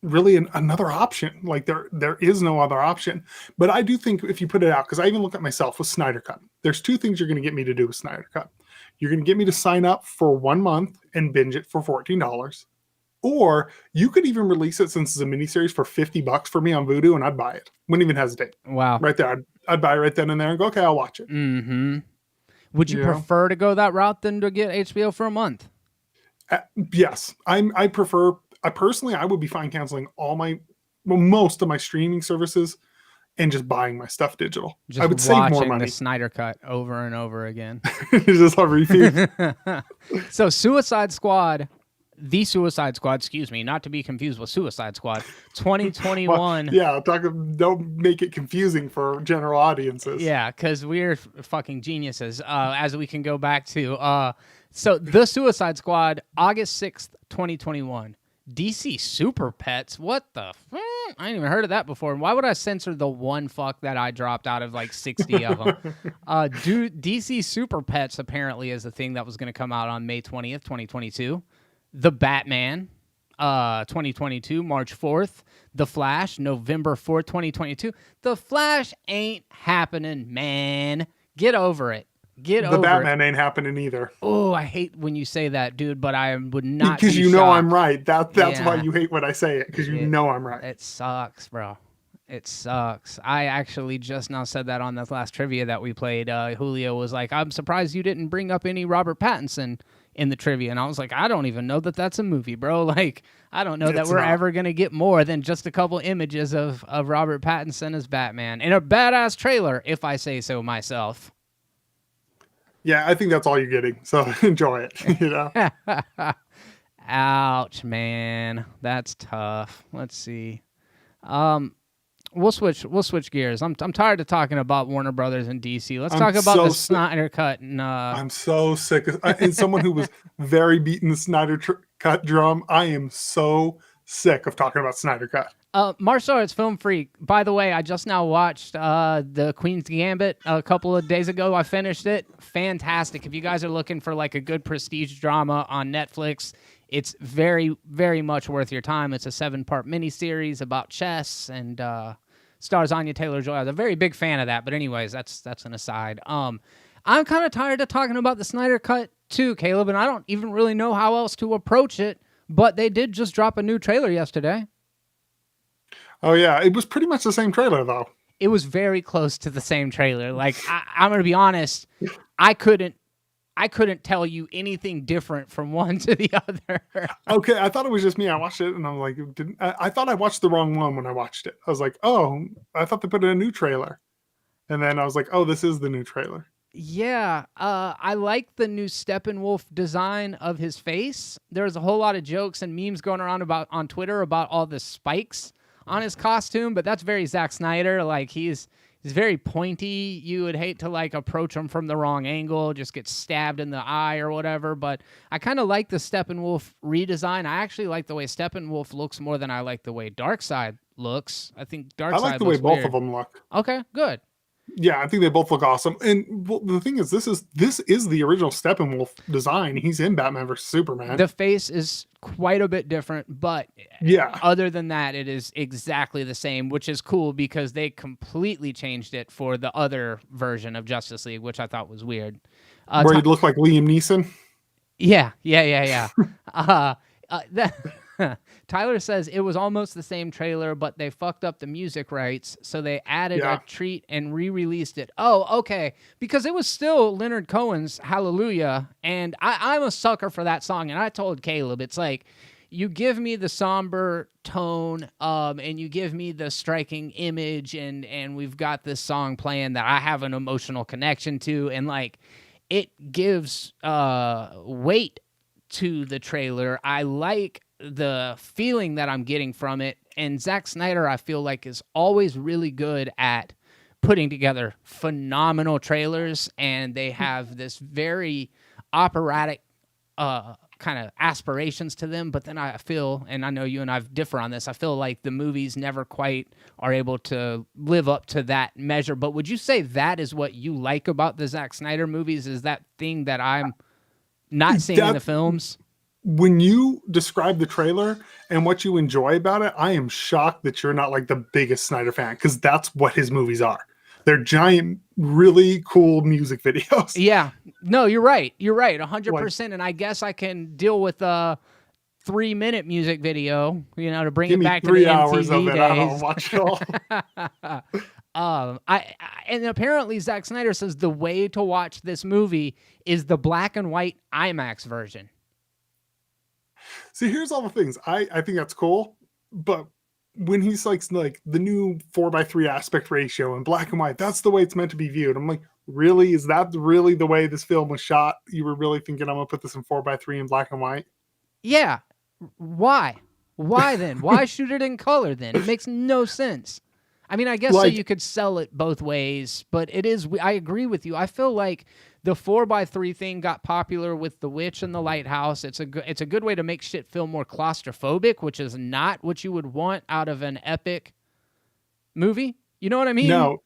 really another option. Like there is no other option. But I do think if you put it out, because I even look at myself with Snyder Cut, there's two things you're going to get me to do with Snyder Cut. You're going to get me to sign up for 1 month and binge it for $14. Or you could even release it since it's a miniseries for $50 for me on Vudu, and I'd buy it. Wouldn't even hesitate. Wow. Right there. I'd buy it right then and there and go, okay, I'll watch it. Mm-hmm. Would you prefer to go that route than to get HBO for a month? Yes. I prefer, personally, I would be fine canceling most of my streaming services and just buying my stuff digital. Just I would save more money. The Snyder Cut over and over again. Just a repeat. So Suicide Squad, The Suicide Squad, excuse me, not to be confused with Suicide Squad, 2021. Well, don't make it confusing for general audiences. Yeah, because we're fucking geniuses, as we can go back to. So The Suicide Squad, August 6th, 2021. DC Super Pets, what the I ain't even heard of that before. Why would I censor the one fuck that I dropped out of like 60 of them? DC Super Pets apparently is a thing that was going to come out on May 20th, 2022. The Batman, 2022, March 4th. The Flash, November 4th, 2022. The Flash ain't happening, man. Get over it. The Batman ain't happening either. Oh, I hate when you say that, dude, but I would not because you know I'm right. That's why you hate when I say it, because you know I'm right. It sucks, bro. It sucks. I actually just now said that on the last trivia that we played. Julio was like, I'm surprised you didn't bring up any Robert Pattinson in the trivia. And I was like, I don't even know that that's a movie, bro. Like, I don't know that we're ever going to get more than just a couple images of Robert Pattinson as Batman in a badass trailer, if I say so myself. Yeah, I think that's all you're getting. So enjoy it, you know? Ouch, man. That's tough. Let's see. We'll switch gears. I'm tired of talking about Warner Brothers and DC. Let's talk about the Snyder Cut. And I'm so sick. And someone who was very beating the Snyder Cut drum, I am so sick of talking about Snyder Cut. Martial Arts Film Freak. By the way, I just now watched the Queen's Gambit a couple of days ago. I finished it. Fantastic. If you guys are looking for like a good prestige drama on Netflix, it's very, very much worth your time. It's a 7-part miniseries about chess and stars Anya Taylor-Joy. I was a very big fan of that. But anyways, that's an aside. I'm kind of tired of talking about the Snyder Cut too, Caleb, and I don't even really know how else to approach it. But they did just drop a new trailer yesterday. Oh, yeah. It was pretty much the same trailer, though. It was very close to the same trailer. Like, I'm going to be honest, I couldn't tell you anything different from one to the other. Okay, I thought it was just me. I watched it, and I'm like, I thought I watched the wrong one when I watched it. I was like, oh, I thought they put in a new trailer. And then I was like, oh, this is the new trailer. Yeah, I like the new Steppenwolf design of his face. There's a whole lot of jokes and memes going around on Twitter about all the spikes on his costume, but that's very Zack Snyder. Like he's He's very pointy. You would hate to like approach him from the wrong angle, just get stabbed in the eye or whatever. But I kind of like the Steppenwolf redesign. I actually like the way Steppenwolf looks more than I like the way Darkseid looks. I think Darkseid I like the way looks both weird. of them look. Okay, good. Yeah, I think they both look awesome. And well, the thing is, this is the original Steppenwolf design. He's in Batman vs Superman. The face is quite a bit different, but yeah, other than that, it is exactly the same, which is cool because they completely changed it for the other version of Justice League, which I thought was weird. Where he'd look like Liam Neeson. Yeah. Tyler says it was almost the same trailer, but they fucked up the music rights, so they added a treat and re-released it. Oh, okay. Because it was still Leonard Cohen's Hallelujah, and I'm a sucker for that song, and I told Caleb, it's like, you give me the somber tone, and you give me the striking image, and we've got this song playing that I have an emotional connection to, and like, it gives weight to the trailer. I like the feeling that I'm getting from it, and Zack Snyder, I feel like, is always really good at putting together phenomenal trailers, and they have this very operatic kind of aspirations to them, but then I feel, and I know you and I differ on this, I feel like the movies never quite are able to live up to that measure. But would you say that is what you like about the Zack Snyder movies, is that thing that I'm not seeing in the films? When you describe the trailer and what you enjoy about it, I am shocked that you're not like the biggest Snyder fan, because that's what his movies are. They're giant, really cool music videos. Yeah. No, you're right. You're right. 100%. And I guess I can deal with a 3-minute music video, to bring it back to the 3 hours MTV of it. days. I don't watch it all. And apparently Zack Snyder says the way to watch this movie is the black and white IMAX version. See, here's all the things. I think that's cool, but when he's like the new 4:3 aspect ratio and black and white, that's the way it's meant to be viewed. I'm like, really? Is that really the way this film was shot? You were really thinking I'm gonna put this in 4:3 in black and white? Yeah. Why? Why then? Why shoot it in color then? It makes no sense. I mean, I guess so you could sell it both ways, but it is, I agree with you. I feel like the 4:3 thing got popular with The Witch and The Lighthouse. It's a good way to make shit feel more claustrophobic, which is not what you would want out of an epic movie. You know what I mean? No.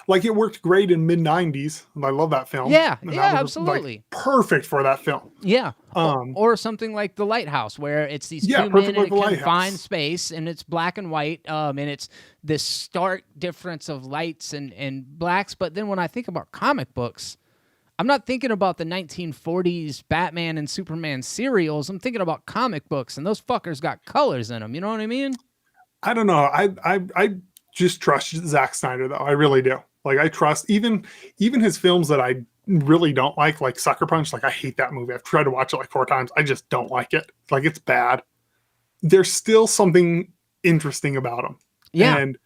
Like, it worked great in mid-90s, and I love that film. Yeah, and yeah, that was, absolutely. like, perfect for that film. Yeah. Or something like The Lighthouse, where it's these 2 men in like a confined space, and it's black and white, and it's this stark difference of lights and blacks. But then when I think about comic books, I'm not thinking about the 1940s Batman and Superman serials. I'm thinking about comic books, and those fuckers got colors in them. You know what I mean? I don't know. I just trust Zack Snyder, though. I really do. Like, I trust even his films that I really don't like Sucker Punch. Like, I hate that movie. I've tried to watch it like 4 times. I just don't like it. Like, it's bad. There's still something interesting about them. Yeah. And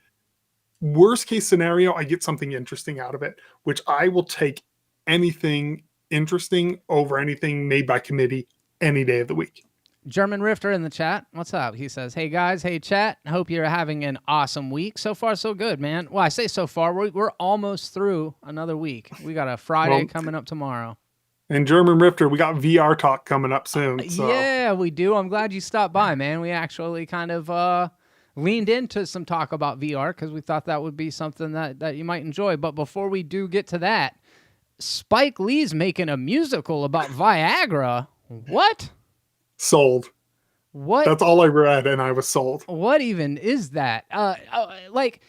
worst case scenario, I get something interesting out of it, which I will take anything interesting over anything made by committee any day of the week. German Rifter in the chat. What's up? He says, hey guys, hey chat. Hope you're having an awesome week. So far, so good, man. Well, I say so far. We're almost through another week. We got a Friday coming up tomorrow. And German Rifter, we got VR talk coming up soon. So. Yeah, we do. I'm glad you stopped by, man. We actually kind of leaned into some talk about VR because we thought that would be something that you might enjoy. But before we do get to that, Spike Lee's making a musical about Viagra. What? Sold. What? That's all I read, and I was sold. What even is that? Like,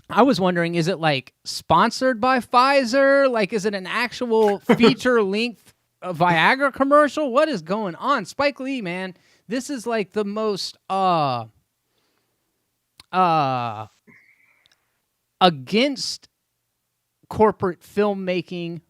I was wondering, is it like sponsored by Pfizer? Like, is it an actual feature-length Viagra commercial? What is going on? Spike Lee, man, this is like the most against corporate filmmakers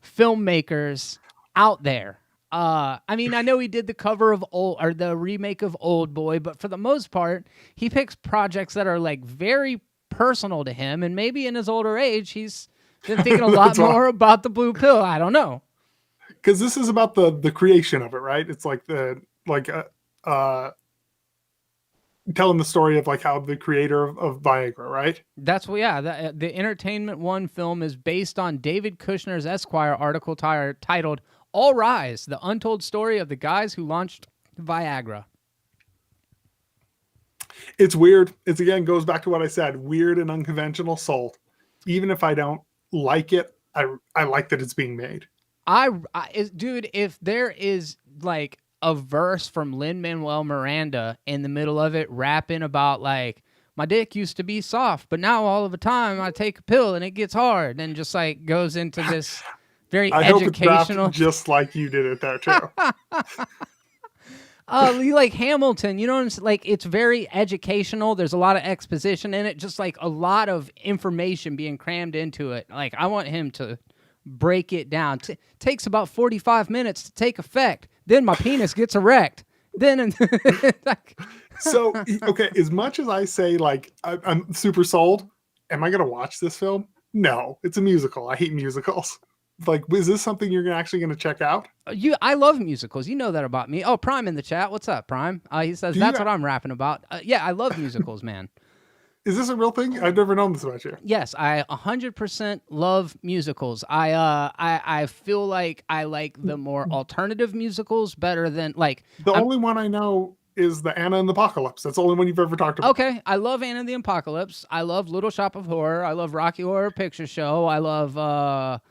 out there. I mean, I know he did the cover of the remake of Old Boy, but for the most part, he picks projects that are like very personal to him, and maybe in his older age, he's been thinking a lot more about the blue pill. I don't know. Because this is about the creation of it, right? It's like telling the story of like how the creator of Viagra, right? That's what, yeah. The Entertainment One film is based on David Kushner's Esquire article titled "All Rise: The Untold Story of the Guys Who Launched Viagra." It's weird. It's again goes back to what I said. Weird and unconventional sold. Even if I don't like it, I like that it's being made. Dude, if there is like a verse from Lin-Manuel Miranda in the middle of it rapping about like, my dick used to be soft, but now all of the time I take a pill and it gets hard, and just like goes into this very educational. Hope it's just like you did it there too. Like Hamilton, you know what I'm saying? Like, it's very educational. There's a lot of exposition in it, just like a lot of information being crammed into it. Like, I want him to break it down. Takes about 45 minutes to take effect. Then my penis gets erect. Then, like, so, okay, as much as I say, like, I'm super sold, am I going to watch this film? No, it's a musical. I hate musicals. Like, is this something you're actually going to check out? I love musicals. You know that about me. Oh, Prime in the chat. What's up, Prime? He says, that's what I'm rapping about. Yeah, I love musicals, man. Is this a real thing? I've never known this about you. Yes, I 100% love musicals. I feel like I like the more alternative musicals better than, like... The only one I know is the Anna and the Apocalypse. That's the only one you've ever talked about. Okay, I love Anna and the Apocalypse. I love Little Shop of Horror. I love Rocky Horror Picture Show. I love...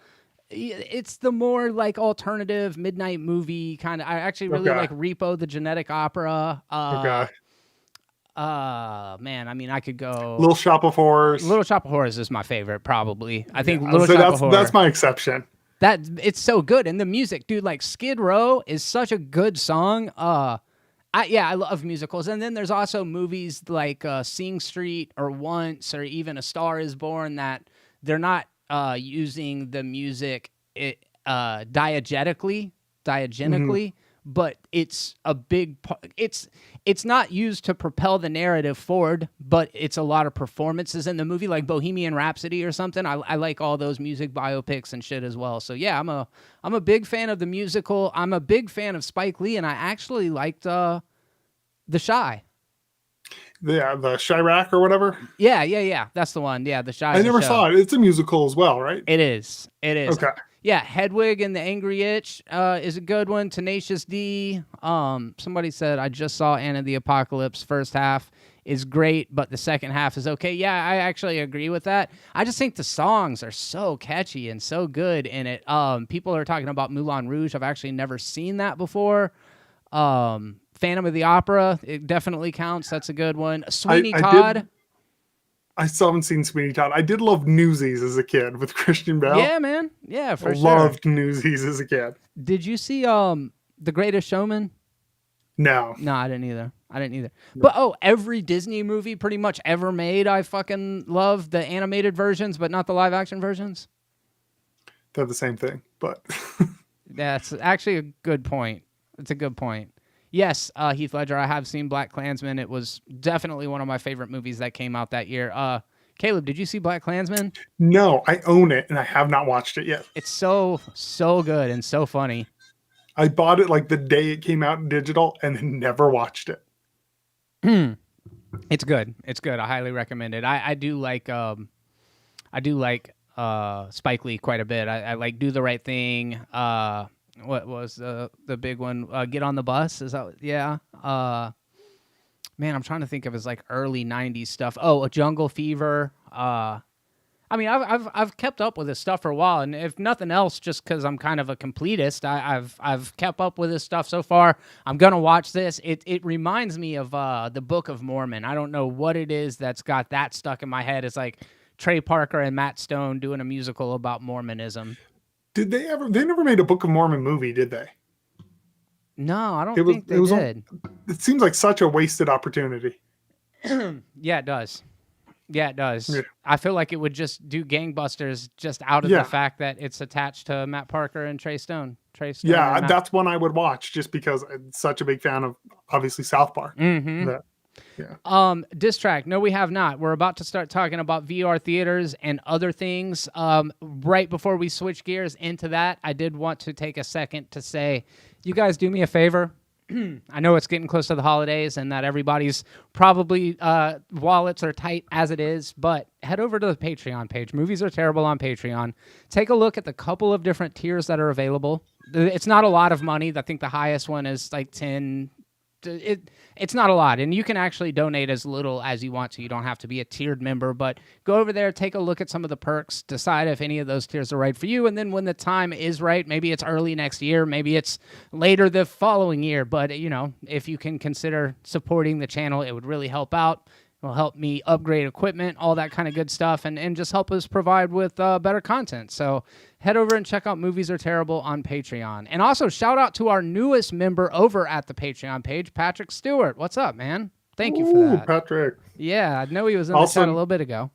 it's the more like alternative midnight movie kind of. I actually really like Repo, the Genetic Opera. Man, I mean, I could go. Little Shop of Horrors. Little Shop of Horrors is my favorite, probably. I think Little Shop of Horrors. That's my exception. It's so good, and the music, dude. Like Skid Row is such a good song. I love musicals, and then there's also movies like Sing Street or Once or even A Star Is Born that they're not using the music diegetically, but it's a big part. It's not used to propel the narrative forward, but it's a lot of performances in the movie, like Bohemian Rhapsody or something. I like all those music biopics and shit as well. So yeah, I'm a big fan of the musical. I'm a big fan of Spike Lee, and I actually liked The Chi. The Chirac or whatever. Yeah. That's the one. Yeah, The Chi. I never saw it. It's a musical as well, right? It is. Okay. Yeah, Hedwig and the Angry Itch is a good one. Tenacious D. Somebody said, I just saw Anna the Apocalypse. First half is great, but the second half is okay. Yeah, I actually agree with that. I just think the songs are so catchy and so good in it. People are talking about Moulin Rouge. I've actually never seen that before. Phantom of the Opera, it definitely counts. That's a good one. Sweeney Todd. I still haven't seen Sweeney Todd. I did love Newsies as a kid with Christian Bale. Yeah, man. Yeah, for sure. Loved Newsies as a kid. Did you see The Greatest Showman? No. No, I didn't either. No. But every Disney movie pretty much ever made, I fucking love the animated versions, but not the live action versions. They're the same thing, but that's actually a good point. It's a good point. Yes, Heath Ledger, I have seen Black Klansman. It was definitely one of my favorite movies that came out that year. Caleb, did you see Black Klansman? No, I own it, and I have not watched it yet. It's so good and so funny. I bought it like the day it came out in digital and then never watched it. It's good. I highly recommend it. I do like Spike Lee quite a bit. I like Do the Right Thing. What was the big one? Get on the Bus? Is that? Yeah. Man, I'm trying to think of his like early '90s stuff. Oh, A Jungle Fever. I mean, I've kept up with his stuff for a while, and if nothing else, just because I'm kind of a completist, I've kept up with his stuff so far. I'm gonna watch this. It reminds me of the Book of Mormon. I don't know what it is that's got that stuck in my head. It's like Trey Parker and Matt Stone doing a musical about Mormonism. Did they ever? They never made a Book of Mormon movie, did they? No, I don't think they did. It seems like such a wasted opportunity. Yeah, it does. Yeah. I feel like it would just do gangbusters just out of the fact that it's attached to Matt Parker and Trey Stone. Yeah, that's one I would watch just because I'm such a big fan of, obviously, South Park. Mm-hmm. Diss track. No, we have not. We're about to start talking about VR theaters and other things. Right before we switch gears into that, I did want to take a second to say, you guys do me a favor. I know it's getting close to the holidays and that everybody's probably wallets are tight as it is, but head over to the Patreon page. Movies Are Terrible on Patreon. Take a look at the couple of different tiers that are available. It's not a lot of money. I think the highest one is like 10. It's not a lot, and you can actually donate as little as you want to. You don't have to be a tiered member, but go over there, take a look at some of the perks, decide if any of those tiers are right for you, and then when the time is right, maybe it's early next year, maybe it's later the following year, but if you can consider supporting the channel, it would really help out. It will help me upgrade equipment, all that kind of good stuff, and just help us provide with better content. So head over and check out Movies Are Terrible on Patreon. And also shout out to our newest member over at the Patreon page, Patrick Stewart. What's up, man? Thank you for that. Patrick. Yeah, I know he was in the chat a little bit ago.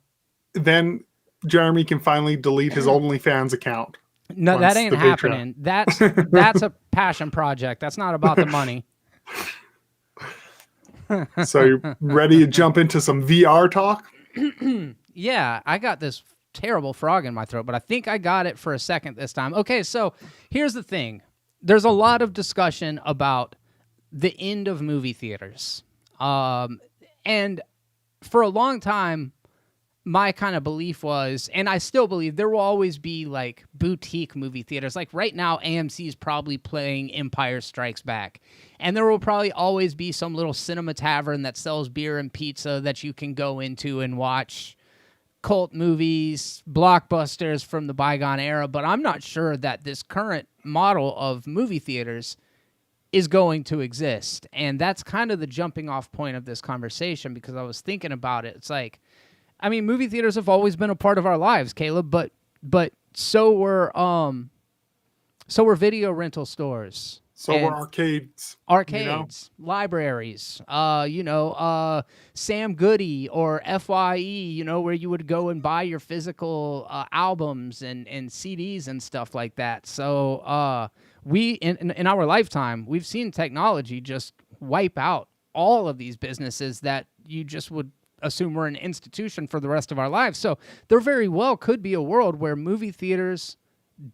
Then Jeremy can finally delete his OnlyFans account. No, that ain't happening. That's a passion project. That's not about the money. So you're ready to jump into some VR talk? Yeah, I got this terrible frog in my throat, but I think I got it for a second this time. Okay, so here's the thing. There's a lot of discussion about the end of movie theaters. And for a long time, my kind of belief was, and I still believe, there will always be like boutique movie theaters. Like right now, AMC is probably playing Empire Strikes Back. And there will probably always be some little cinema tavern that sells beer and pizza that you can go into and watch cult movies, blockbusters from the bygone era. But I'm not sure that this current model of movie theaters is going to exist. And that's kind of the jumping off point of this conversation, because I was thinking about it. It's like, I mean, movie theaters have always been a part of our lives, Caleb, but so were video rental stores. So were arcades. Libraries, Sam Goody or FYE, where you would go and buy your physical albums and CDs and stuff like that. So we, in our lifetime, we've seen technology just wipe out all of these businesses that you just would assume we're an institution for the rest of our lives. So there very well could be a world where movie theaters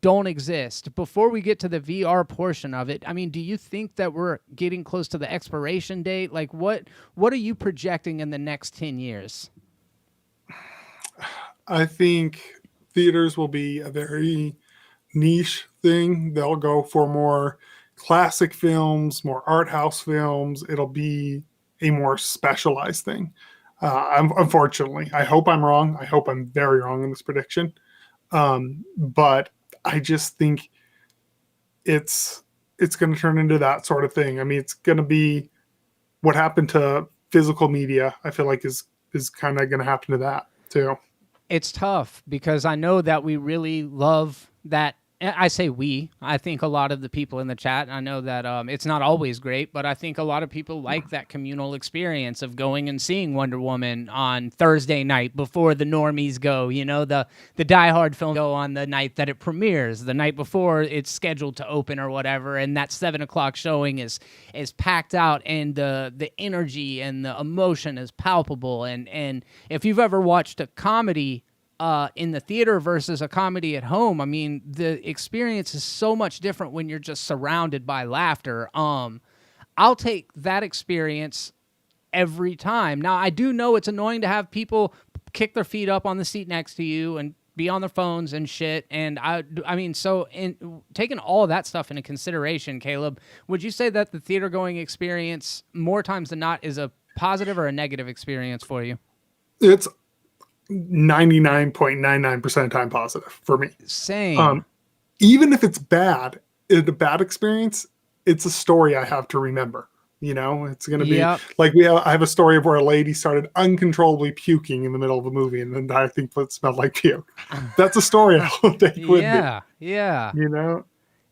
don't exist. Before we get to the VR portion of it, I mean, do you think that we're getting close to the expiration date? Like, what are you projecting in the next 10 years? I think theaters will be a very niche thing. They'll go for more classic films, more art house films. It'll be a more specialized thing. Unfortunately, I hope I'm wrong. I hope I'm very wrong in this prediction. But I just think it's going to turn into that sort of thing. I mean, it's going to be what happened to physical media. I feel like is kind of going to happen to that too. It's tough because I know that we really love that. I say we. I think a lot of the people in the chat, I know that it's not always great, but I think a lot of people like that communal experience of going and seeing Wonder Woman on Thursday night before the normies go. The diehard film go on the night that it premieres, the night before it's scheduled to open or whatever, and that 7 o'clock showing is packed out, and the energy and the emotion is palpable. And if you've ever watched a comedy in the theater versus a comedy at home, I mean, the experience is so much different when you're just surrounded by laughter. I'll take that experience every time. Now, I do know it's annoying to have people kick their feet up on the seat next to you and be on their phones and shit. And I mean, so in taking all of that stuff into consideration, Caleb, would you say that the theater going experience more times than not is a positive or a negative experience for you? It's 99.99% of the time positive for me. Same. Even if it's bad, a bad experience, it's a story I have to remember. It's going to be like I have a story of where a lady started uncontrollably puking in the middle of a movie, and the entire thing smelled like puke. That's a story I'll take with me. Yeah.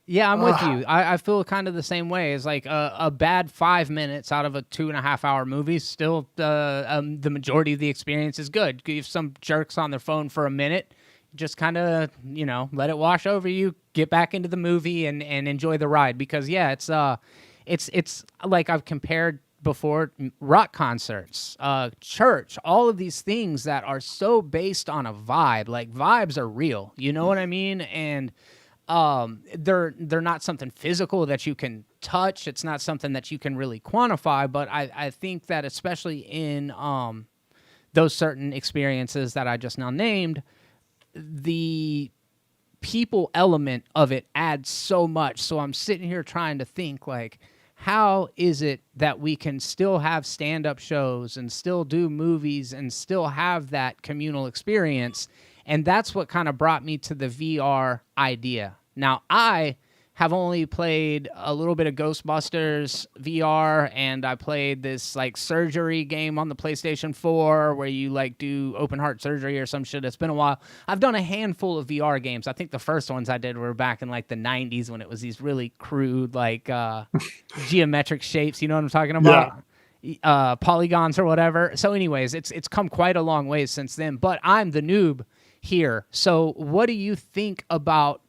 Yeah, I'm with you. I feel kind of the same way. It's like a bad 5 minutes out of a 2.5 hour movie. Still, the majority of the experience is good. Give some jerks on their phone for a minute, just kind of let it wash over you. Get back into the movie and enjoy the ride. Because it's like I've compared before, rock concerts, church, all of these things that are so based on a vibe. Like vibes are real. You know what I mean? And they're not something physical that you can touch. It's not something that you can really quantify. But I think that especially in those certain experiences that I just now named, the people element of it adds so much. So I'm sitting here trying to think, like, how is it that we can still have stand-up shows and still do movies and still have that communal experience? And that's what kind of brought me to the VR idea. Now, I have only played a little bit of Ghostbusters VR, and I played this like surgery game on the PlayStation 4 where you like do open heart surgery or some shit. It's been a while. I've done a handful of VR games. I think the first ones I did were back in like the 90s when it was these really crude like geometric shapes. You know what I'm talking about? Yeah. Polygons or whatever. So anyways, it's come quite a long way since then, but I'm the noob here. So what do you think about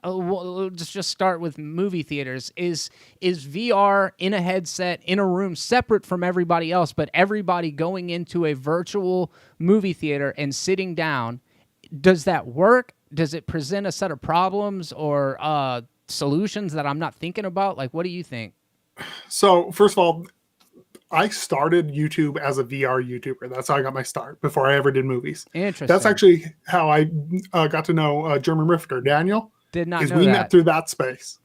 we'll just start with movie theaters. Is VR in a headset in a room separate from everybody else, but everybody going into a virtual movie theater and sitting down, does that work? Does it present a set of problems or solutions that I'm not thinking about? Like, what do you think? So first of all, I started YouTube as a VR YouTuber. That's how I got my start before I ever did movies. Interesting. That's actually how I got to know German Rifter, Daniel. Did not know we that. met through that space.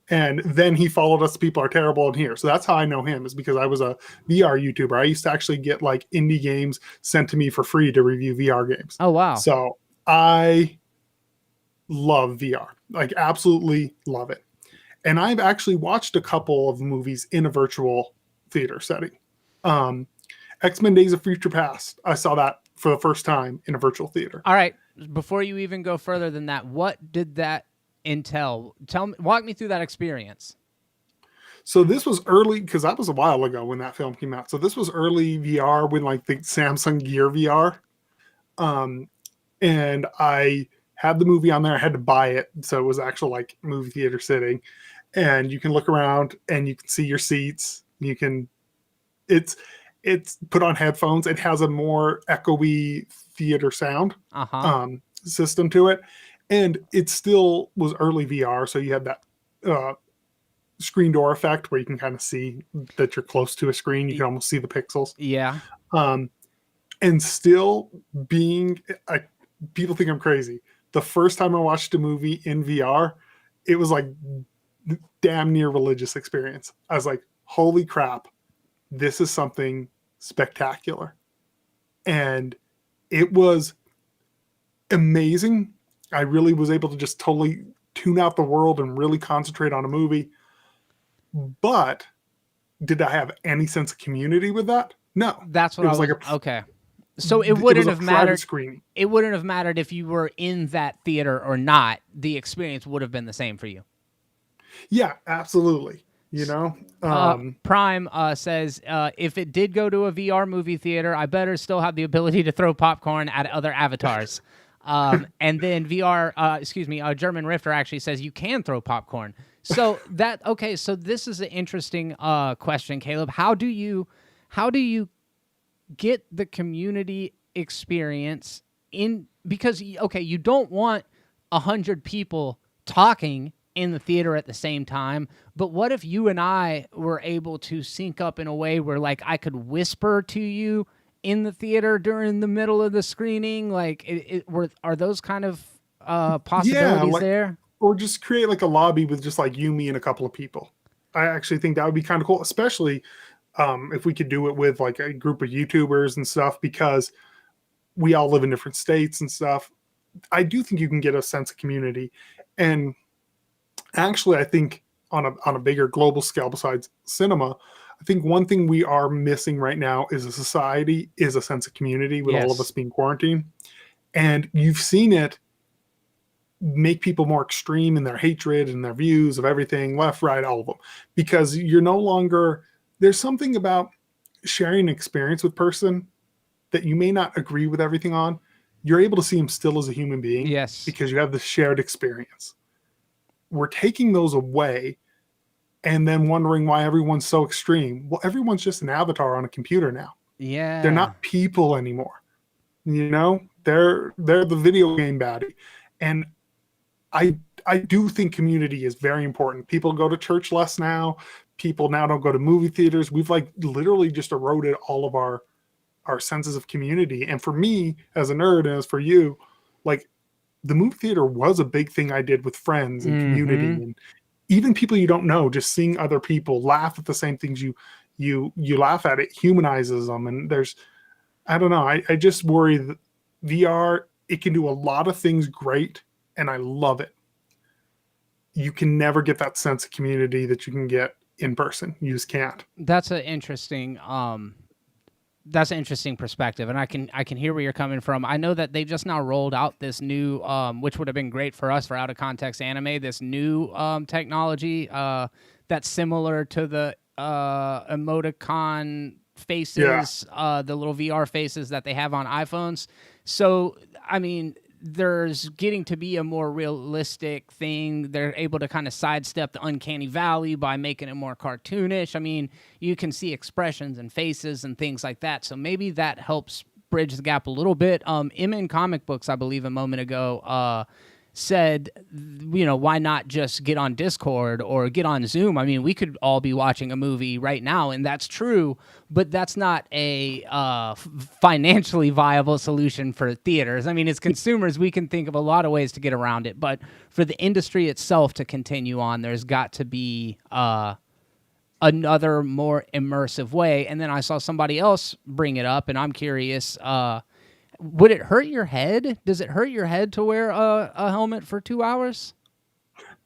And then he followed us, People Are Terrible in here. So that's how I know him, is because I was a VR YouTuber. I used to actually get like indie games sent to me for free to review VR games. Oh, wow. So I love VR, like absolutely love it. And I've actually watched a couple of movies in a virtual theater setting. X-Men Days of Future Past, I saw that for the first time in a virtual theater. All right. Before you even go further than that, what did that entail? Walk me through that experience. So this was early, because that was a while ago when that film came out. So this was early VR when like the Samsung Gear VR. And I had the movie on there. I had to buy it. So it was actual like movie theater sitting. And you can look around and you can see your seats. You can, it's put on headphones. It has a more echoey theater sound system to it. And it still was early VR. So you had that screen door effect where you can kind of see that you're close to a screen. You can almost see the pixels. Yeah. And still being, people think I'm crazy. The first time I watched a movie in VR, it was like damn near religious experience. I was like, holy crap, this is something spectacular. And it was amazing. I really was able to just totally tune out the world and really concentrate on a movie. But did I have any sense of community with that? No. That's what I was like. Okay. So it wouldn't have mattered. It wouldn't have mattered if you were in that theater or not. The experience would have been the same for you. Yeah, absolutely. You know, Prime says if it did go to a VR movie theater, I better still have the ability to throw popcorn at other avatars. And then German Rifter actually says you can throw popcorn. So so this is an interesting question, Caleb. How do you get the community experience in, because you don't want 100 people talking in the theater at the same time, but what if you and I were able to sync up in a way where like I could whisper to you in the theater during the middle of the screening? Like are those kind of possibilities there? Or just create like a lobby with just like you, me, and a couple of people. I actually think that would be kind of cool, especially if we could do it with like a group of YouTubers and stuff, because we all live in different states and stuff. I do think you can get a sense of community. And actually, I think on a bigger global scale besides cinema, I think one thing we are missing right now is a society, is a sense of community with all of us being quarantined. And you've seen it make people more extreme in their hatred and their views of everything, left, right, all of them, because you're no longer, there's something about sharing an experience with person that you may not agree with everything on. You're able to see him still as a human being. Yes. Because you have the shared experience. We're taking those away and then wondering why everyone's so extreme. Well, everyone's just an avatar on a computer now. Yeah. They're not people anymore. You know, they're the video game baddie. And I I do think community is very important. People go to church less now. People now don't go to movie theaters. We've like literally just eroded all of our senses of community. And for me as a nerd, and as for you, like the movie theater was a big thing I did with friends and community, and even people you don't know. Just seeing other people laugh at the same things you laugh at, it humanizes them. And there's, I don't know, I just worry that VR, it can do a lot of things great, and I love it. You can never get that sense of community that you can get in person. You just can't. That's an interesting perspective, and I can hear where you're coming from. I know that they just now rolled out this new, which would have been great for us for out of context anime, this new technology that's similar to the emoticon faces, the little VR faces that they have on iPhones. So, I mean, there's getting to be a more realistic thing. They're able to kind of sidestep the uncanny valley by making it more cartoonish. I mean, you can see expressions and faces and things like that. So maybe that helps bridge the gap a little bit. In Comic Books, I believe a moment ago, said, you know, why not just get on Discord or get on Zoom? I mean, we could all be watching a movie right now, and that's true, but that's not a financially viable solution for theaters. I mean, as consumers, we can think of a lot of ways to get around it, but for the industry itself to continue on, there's got to be another more immersive way. And then I saw somebody else bring it up, and I'm curious, would it hurt your head? Does it hurt your head to wear a helmet for 2 hours?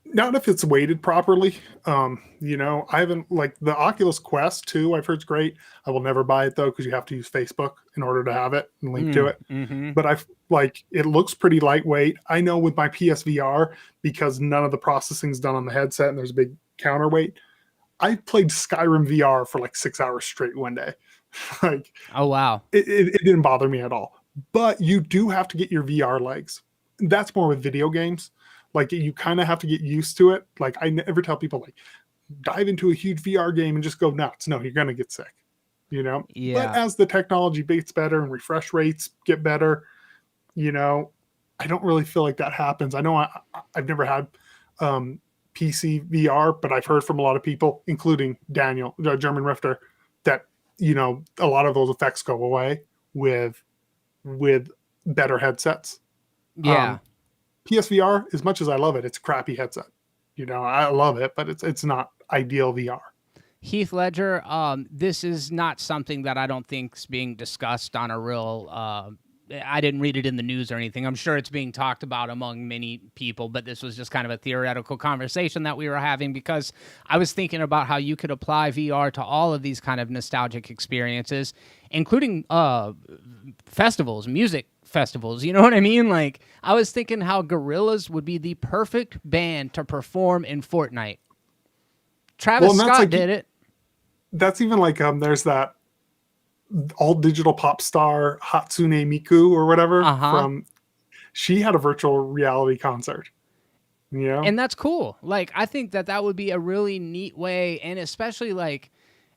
Not if it's weighted properly. You know, I haven't, like the Oculus Quest 2, I've heard it's great. I will never buy it though, because you have to use Facebook in order to have it and link to it. But I've like, it looks pretty lightweight. I know with my PSVR, because none of the processing's done on the headset and there's a big counterweight, I played Skyrim VR for like 6 hours straight one day. Like, oh wow, it didn't bother me at all. But you do have to get your VR legs. That's more with video games. Like, you kind of have to get used to it. Like, I never tell people, like, dive into a huge VR game and just go nuts. No, you're going to get sick, you know? Yeah. But as the technology gets better and refresh rates get better, you know, I don't really feel like that happens. I know I've never had PC VR, but I've heard from a lot of people, including Daniel, the German Rifter, that, you know, a lot of those effects go away with better headsets. Yeah. PSVR, as much as I love it, it's a crappy headset. You know, I love it, but it's not ideal VR. Heath Ledger, this is not something that I don't think is being discussed on a real, I didn't read it in the news or anything. I'm sure it's being talked about among many people, but this was just kind of a theoretical conversation that we were having, because I was thinking about how you could apply VR to all of these kind of nostalgic experiences, including festivals, music festivals. You know what I mean? Like, I was thinking how Gorillaz would be the perfect band to perform in Fortnite. Travis Scott like, did it. That's even like, there's that all digital pop star Hatsune Miku or whatever from, she had a virtual reality concert, you know? And that's cool. Like, I think that would be a really neat way. And especially like,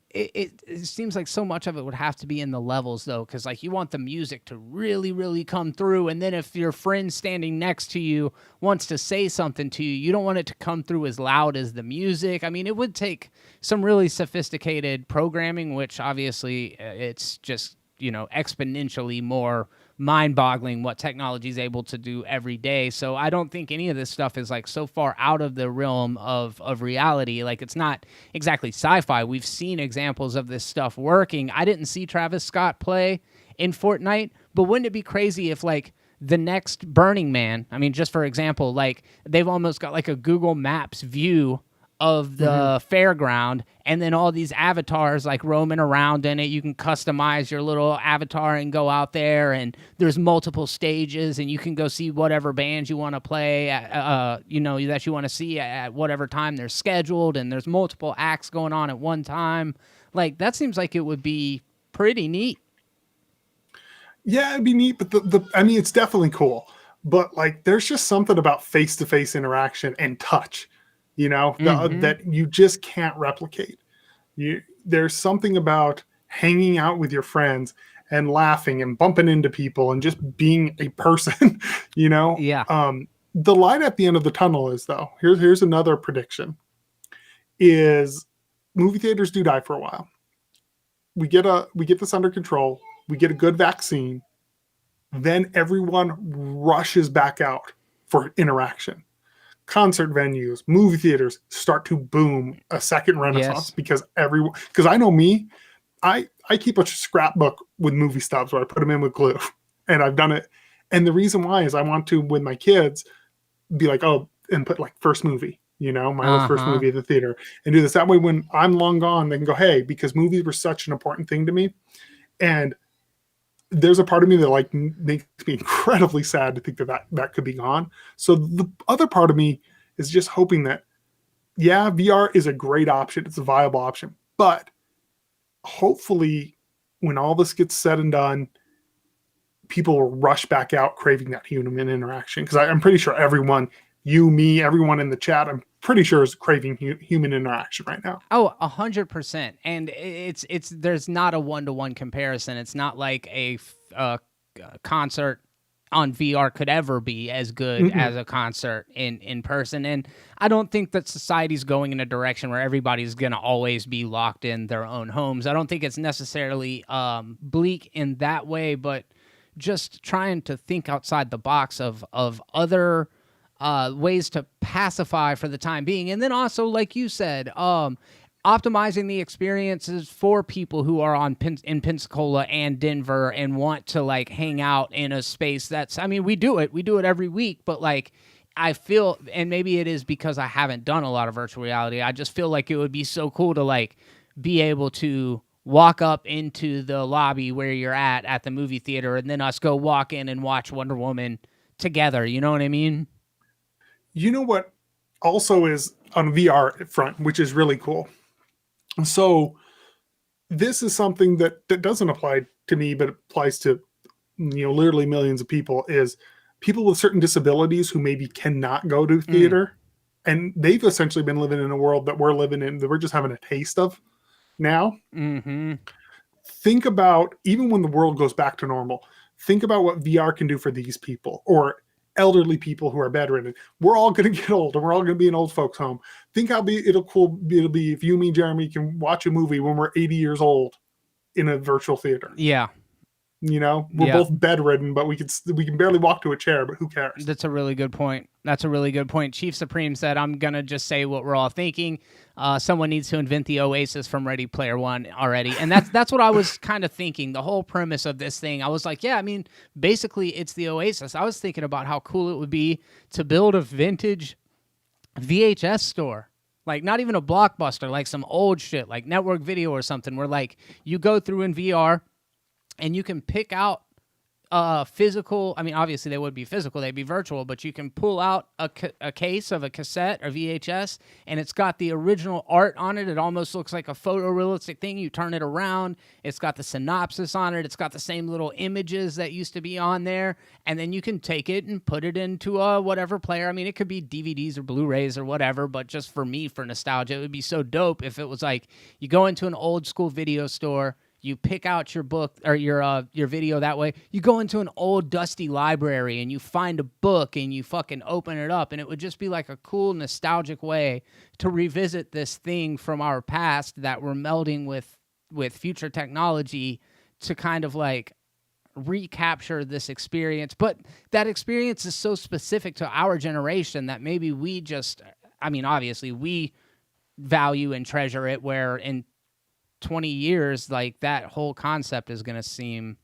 it seems like so much of it would have to be in the levels though. 'Cause like, you want the music to really, really come through. And then if your friend standing next to you wants to say something to you, you don't want it to come through as loud as the music. I mean, it would take some really sophisticated programming, which obviously it's just, you know, exponentially more mind-boggling what technology is able to do every day. So I don't think any of this stuff is like so far out of the realm of reality. Like, it's not exactly sci-fi. We've seen examples of this stuff working. I didn't see Travis Scott play in Fortnite, but wouldn't it be crazy if like the next Burning Man, I mean, just for example, like they've almost got like a Google Maps view of the fairground, and then all these avatars like roaming around in it. You can customize your little avatar and go out there, and there's multiple stages, and you can go see whatever bands you want to play you know, that you want to see at whatever time they're scheduled, and there's multiple acts going on at one time. Like, that seems like it would be pretty neat. Yeah, it'd be neat, but I mean, it's definitely cool, but like, there's just something about face-to-face interaction and touch, you know, that you just can't replicate. There's something about hanging out with your friends and laughing and bumping into people and just being a person, you know? Yeah. The light at the end of the tunnel is, though, here's another prediction, is movie theaters do die for a while. We get this under control. We get a good vaccine. Then everyone rushes back out for interaction. Concert venues, movie theaters start to boom a second renaissance because I know me, I keep a scrapbook with movie stubs where I put them in with glue, and I've done it. And the reason why is I want to, with my kids, be like, oh, and put like first movie, my first movie at the theater, and do this. That way, when I'm long gone, they can go, hey, because movies were such an important thing to me. And there's a part of me that like makes me incredibly sad to think that could be gone. So the other part of me is just hoping that, yeah, VR is a great option. It's a viable option, but hopefully when all this gets said and done, people will rush back out craving that human interaction. Because I'm pretty sure everyone, you, me, everyone in the chat, I'm pretty sure is craving human interaction right now. Oh, 100%. And it's there's not a one-to-one comparison. It's not like a concert on VR could ever be as good as a concert in person. And I don't think that society's going in a direction where everybody's going to always be locked in their own homes. I don't think it's necessarily bleak in that way, but just trying to think outside the box of other ways to pacify for the time being. And then also, like you said, optimizing the experiences for people who are in Pensacola and Denver and want to like hang out in a space that's, I mean, we do it every week, but like, I feel, and maybe it is because I haven't done a lot of virtual reality, I just feel like it would be so cool to like be able to walk up into the lobby where you're at the movie theater, and then us go walk in and watch Wonder Woman together. You know what I mean? You know what also is on VR front, which is really cool. So this is something that doesn't apply to me, but applies to, literally millions of people, is people with certain disabilities who maybe cannot go to theater. And they've essentially been living in a world that we're living in, that we're just having a taste of now. Think about, even when the world goes back to normal, think about what VR can do for these people, or elderly people who are bedridden. We're all going to get old, and we're all going to be in old folks' home. Think how it'll be if you, me, Jeremy can watch a movie when we're 80 years old in a virtual theater. Yeah. We're both bedridden, but we can barely walk to a chair, but who cares? That's a really good point. Chief Supreme said, I'm going to just say what we're all thinking. Someone needs to invent the Oasis from Ready Player One already. And that's what I was kind of thinking. The whole premise of this thing, I was like, yeah, I mean, basically it's the Oasis. I was thinking about how cool it would be to build a vintage VHS store. Like, not even a Blockbuster, like some old shit, like Network Video or something, where like you go through in VR and you can pick out physical, I mean, obviously they would be physical, they'd be virtual, but you can pull out a case of a cassette or VHS, and it's got the original art on it. It almost looks like a photorealistic thing. You turn it around, it's got the synopsis on it, it's got the same little images that used to be on there, and then you can take it and put it into a whatever player. I mean, it could be DVDs or Blu-rays or whatever, but just for me, for nostalgia, it would be so dope if it was like, you go into an old school video store, you pick out your book or your video that way. You go into an old dusty library and you find a book and you fucking open it up, and it would just be like a cool nostalgic way to revisit this thing from our past that we're melding with future technology to kind of like recapture this experience. But that experience is so specific to our generation that maybe we just, I mean, obviously we value and treasure it, where in 20 years, like, that whole concept is going to seem...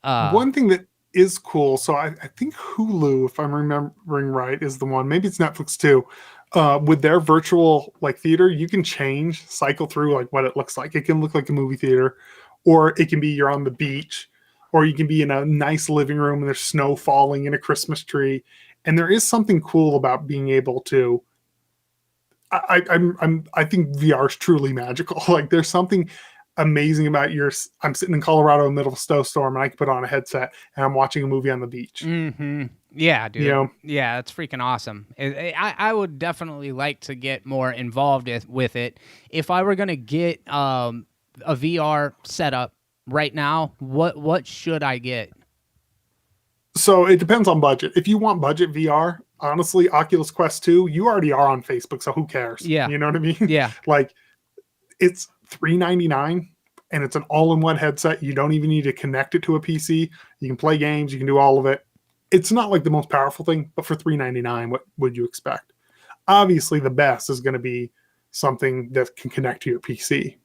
One thing that is cool, so I think Hulu, if I'm remembering right, is the one, maybe it's Netflix too, with their virtual like theater, you can cycle through like what it looks like. It can look like a movie theater, or it can be you're on the beach, or you can be in a nice living room and there's snow falling in a Christmas tree. And there is something cool about being able to... I think VR is truly magical. Like, there's something amazing about I'm sitting in Colorado in the middle of a snowstorm, and I can put on a headset and I'm watching a movie on the beach. Yeah, dude. Yeah, that's freaking awesome. I would definitely like to get more involved with it. If I were going to get a VR setup right now, what should I get? So it depends on budget. If you want budget VR, honestly, Oculus Quest 2, you already are on Facebook, so who cares? Yeah. You know what I mean? Yeah. Like, it's $399 and it's an all-in-one headset. You don't even need to connect it to a PC. You can play games, you can do all of it. It's not like the most powerful thing, but for $399, what would you expect? Obviously, the best is going to be something that can connect to your PC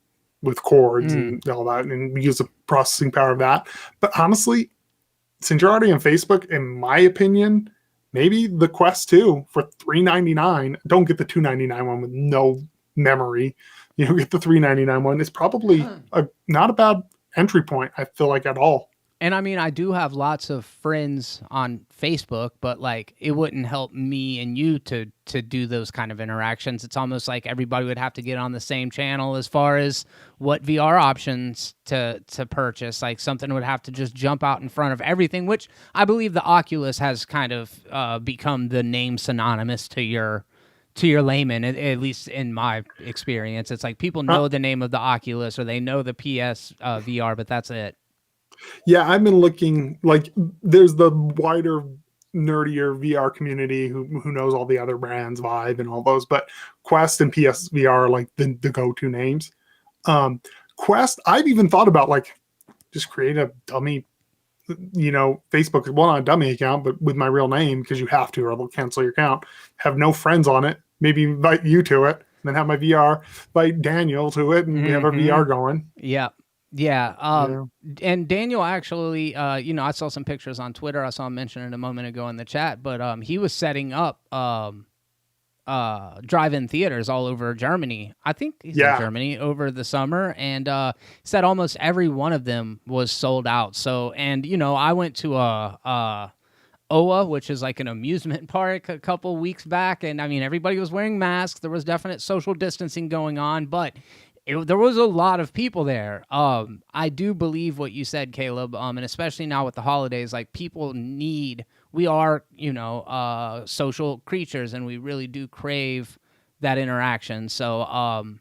with cords and all that, and use the processing power of that. But honestly, since you're already on Facebook, in my opinion, maybe the Quest 2 for $399. Don't get the $299 one with no memory. Get the $399 one. It's probably not a bad entry point, I feel like, at all. And I mean, I do have lots of friends on Facebook, but like it wouldn't help me and you to do those kind of interactions. It's almost like everybody would have to get on the same channel as far as what VR options to purchase. Like something would have to just jump out in front of everything, which I believe the Oculus has kind of become the name synonymous to your layman, at least in my experience. It's like people know the name of the Oculus or they know the PS VR, but that's it. Yeah, I've been looking, like, there's the wider, nerdier VR community who knows all the other brands, Vive and all those, but Quest and PSVR are like the go-to names. Quest, I've even thought about like just create a dummy, Facebook, well, not a dummy account, but with my real name, because you have to or they'll cancel your account. Have no friends on it, maybe invite you to it, and then have my VR, invite Daniel to it, and we have our VR going. Yeah. Yeah. And Daniel actually, I saw some pictures on Twitter. I saw him mention it a moment ago in the chat, but he was setting up drive-in theaters all over Germany. I think he's in Germany over the summer, and said almost every one of them was sold out. So, and I went to OA, which is like an amusement park, a couple weeks back, and I mean everybody was wearing masks. There was definite social distancing going on, but there was a lot of people there. I do believe what you said, Caleb, and especially now with the holidays, like we are, social creatures, and we really do crave that interaction. So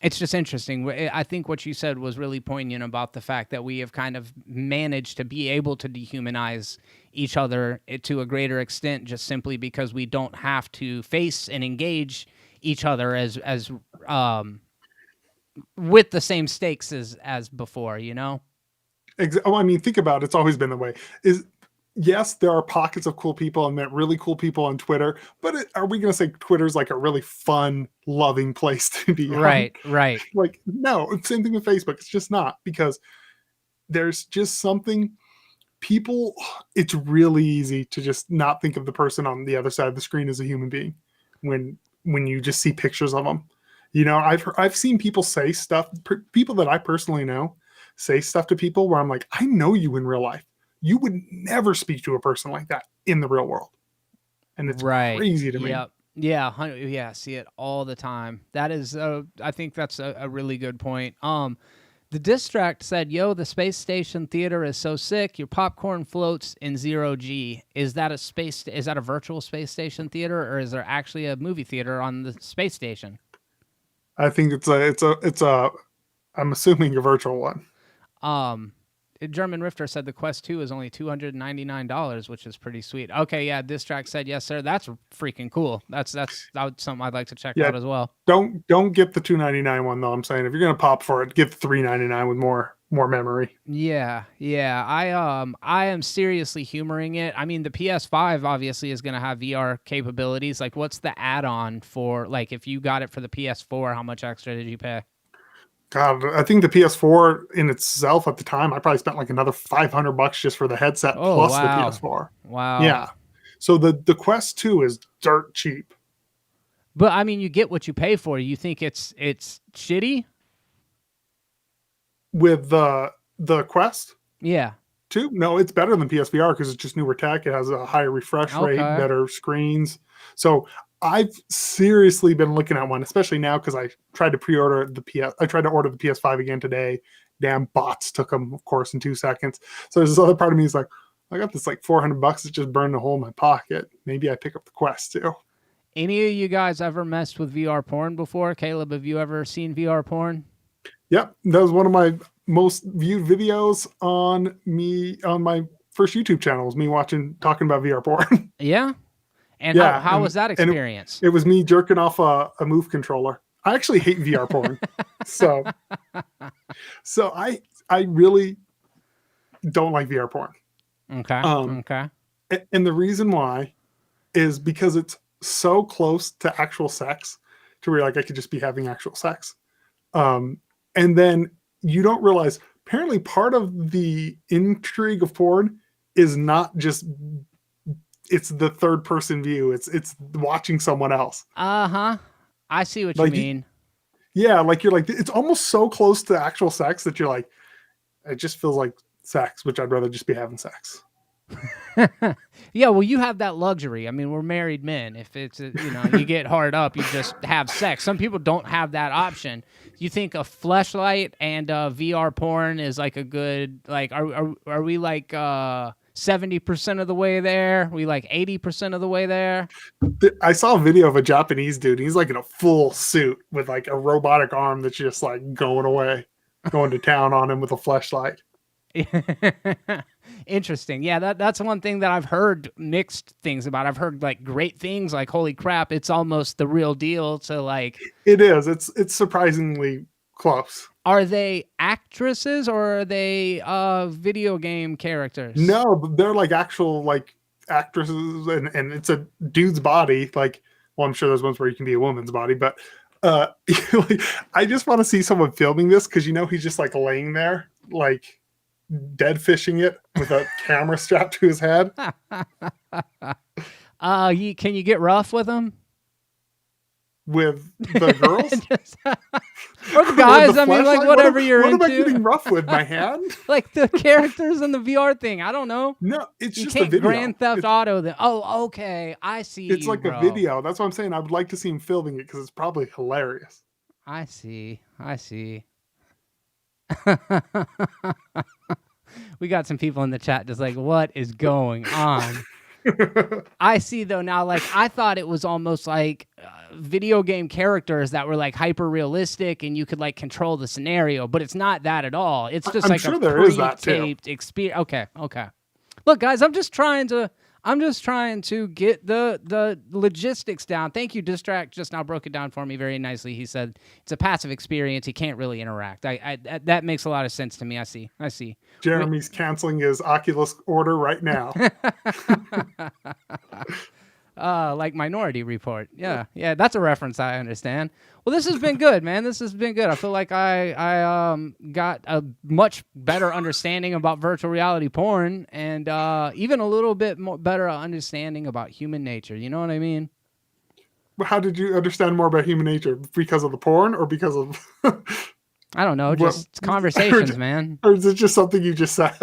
it's just interesting. I think what you said was really poignant about the fact that we have kind of managed to be able to dehumanize each other to a greater extent just simply because we don't have to face and engage each other as with the same stakes as before, I mean, think about it. It's always been the way. Yes, there are pockets of cool people and met really cool people on Twitter, but are we going to say Twitter's like a really fun, loving place to be? Right. Like, no, same thing with Facebook. It's just not, because there's just something it's really easy to just not think of the person on the other side of the screen as a human being when you just see pictures of them. I've seen people say stuff, people that I personally know say stuff to people where I'm like, I know you in real life. You would never speak to a person like that in the real world. And it's crazy to me. Yeah. I see it all the time. That is, I think that's a really good point. The Distract said, yo, the space station theater is so sick. Your popcorn floats in 0G. Is that a virtual space station theater, or is there actually a movie theater on the space station? I think it's a I'm assuming a virtual one. German Rifter said the Quest 2 is only $299, which is pretty sweet. Okay, yeah, Distract said yes, sir. That's freaking cool. That's something I'd like to check out as well. Don't get the $299 one though. I'm saying if you're gonna pop for it, get the $399 with more memory. Yeah. I am seriously humoring it. I mean, the PS5 obviously is gonna have VR capabilities. Like, what's the add-on for? Like, if you got it for the PS4, how much extra did you pay? God, I think the PS4 in itself at the time, I probably spent like another $500 just for the headset plus the PS4. Wow. Yeah. So the Quest 2 is dirt cheap. But I mean, you get what you pay for. You think it's shitty? With the Quest? Yeah. 2? No, it's better than PSVR because it's just newer tech. It has a higher refresh rate, better screens. So I've seriously been looking at one, especially now because I tried to order the PS5 again today. Damn bots took them, of course, in 2 seconds. So there's this other part of me is like, I got this like $400. It just burned a hole in my pocket. Maybe I pick up the Quest too. Any of you guys ever messed with VR porn before? Caleb, have you ever seen VR porn? Yep, that was one of my most viewed videos on my first YouTube channel was me talking about VR porn. Yeah. And Yeah, how and- was that and it- experience? It was me jerking off a Move controller. I actually hate VR porn. So I really don't like VR porn. Okay. Um, Okay. And the reason why is because it's so close to actual sex to where like I could just be having actual sex. And then you don't realize apparently part of the intrigue of porn is not just it's the third person view. It's watching someone else. Uh-huh. I see what Like, you mean. Yeah, like you're like it's almost so close to actual sex that you're like, it just feels like sex, which I'd rather just be having sex. Yeah, well, you have that luxury. I mean, we're married men. If it's you get hard up, you just have sex. Some people don't have that option. You think a fleshlight and VR porn is like a good like? Are we like 70% of the way there? Are we like 80% of the way there? I saw a video of a Japanese dude. He's like in a full suit with like a robotic arm that's just like going to town on him with a fleshlight. Interesting. Yeah, that's one thing that I've heard mixed things about. I've heard like great things, like holy crap, it's almost the real deal. To like, It is. It's surprisingly close. are they actresses or are they video game characters? No, they're like actual like actresses, and it's a dude's body. Like, well, I'm sure there's ones where you can be a woman's body, but I just want to see someone filming this because he's just like laying there, like dead fishing it with a camera strapped to his head. Can you get rough with them? With the girls or the guys? I mean, like whatever you're into. What am I getting rough with? My hand? Like the characters in the VR thing. I don't know. No, it's you just can't a video. Grand Theft Auto. Oh, okay. I see. It's like bro. a video. That's what I'm saying. I would like to see him filming it because it's probably hilarious. I see. We got some people in the chat just like, what is going on? I see though now, like I thought it was almost like video game characters that were like hyper realistic and you could like control the scenario, but it's not that at all. It's just like sure a there is that, too. pre-taped experience. Okay. Look, guys, I'm just trying to get the logistics down. Thank you, Distract. Just now broke it down for me very nicely. He said it's a passive experience. He can't really interact. That makes a lot of sense to me. I see. Jeremy's canceling his Oculus order right now. Like Minority Report. Yeah, that's a reference I understand. Well, this has been good, man. This has been good. I feel like I got a much better understanding about virtual reality porn and even a little bit more better understanding about human nature. You know what I mean? How did you understand more about human nature? Because of the porn or because of... I don't know, just conversations, man. Or is it just something you just said?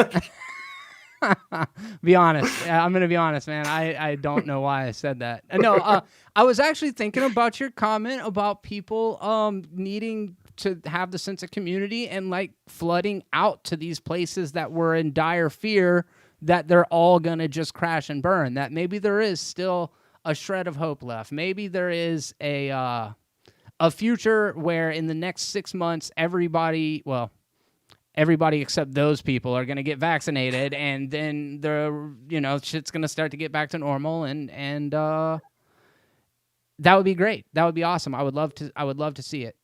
Be honest. I'm going to be honest, man. I don't know why I said that. No, I was actually thinking about your comment about people needing to have the sense of community and like flooding out to these places that were in dire fear that they're all going to just crash and burn. That maybe there is still a shred of hope left. Maybe there is a future where in the next 6 months, everybody except those people are going to get vaccinated, and then shit's going to start to get back to normal, and that would be great. That would be awesome. I would love to see it.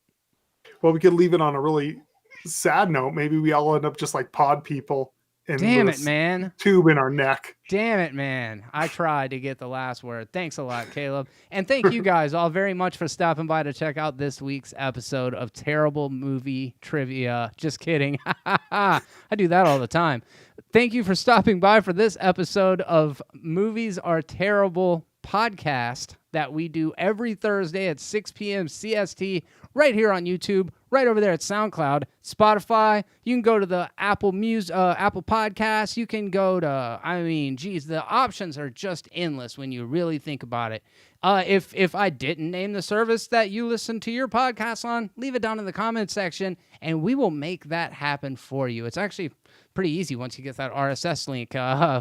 Well, we could leave it on a really sad note. Maybe we all end up just like pod people. Damn it, man. Tube in our neck. Damn it, man. I tried to get the last word. Thanks a lot, Caleb. And thank you guys all very much for stopping by to check out this week's episode of Terrible Movie Trivia. Just kidding. I do that all the time. Thank you for stopping by for this episode of Movies Are Terrible podcast that we do every Thursday at 6 p.m. CST right here on YouTube, right over there at SoundCloud, Spotify. You can go to the Apple Podcasts. You can go to, the options are just endless when you really think about it. If I didn't name the service that you listen to your podcast on, leave it down in the comments section, and we will make that happen for you. It's actually pretty easy once you get that RSS link.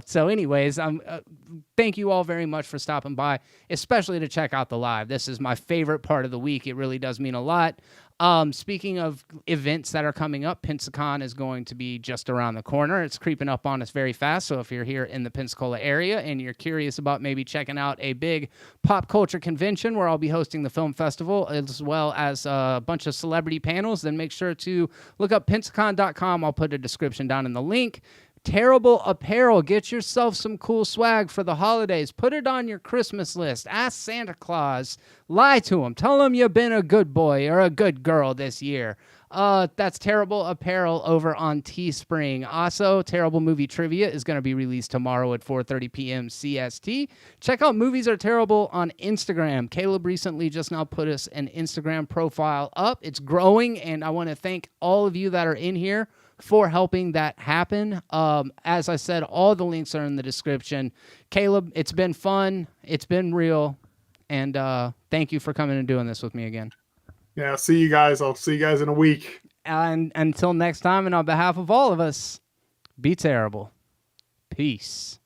So anyways, thank you all very much for stopping by, especially to check out the live. This is my favorite part of the week. It really does mean a lot. Speaking of events that are coming up, Pensacon is going to be just around the corner. It's creeping up on us very fast. So if you're here in the Pensacola area and you're curious about maybe checking out a big pop culture convention where I'll be hosting the film festival as well as a bunch of celebrity panels, then make sure to look up pensacon.com. I'll put a description down in the link. Terrible apparel. Get yourself some cool swag for the holidays. Put it on your Christmas list. Ask Santa Claus. Lie to him. Tell him you've been a good boy or a good girl this year. That's Terrible Apparel over on Teespring. Also, Terrible Movie Trivia is going to be released tomorrow at 4:30 p.m. CST. Check out Movies Are Terrible on Instagram. Caleb recently just now put us an Instagram profile up. It's growing, and I want to thank all of you that are in here for helping that happen. As I said, all the links are in the description. Caleb, it's been fun. It's been real. And thank you for coming and doing this with me again. Yeah, see you guys. I'll see you guys in a week. And until next time, and on behalf of all of us, be terrible. Peace.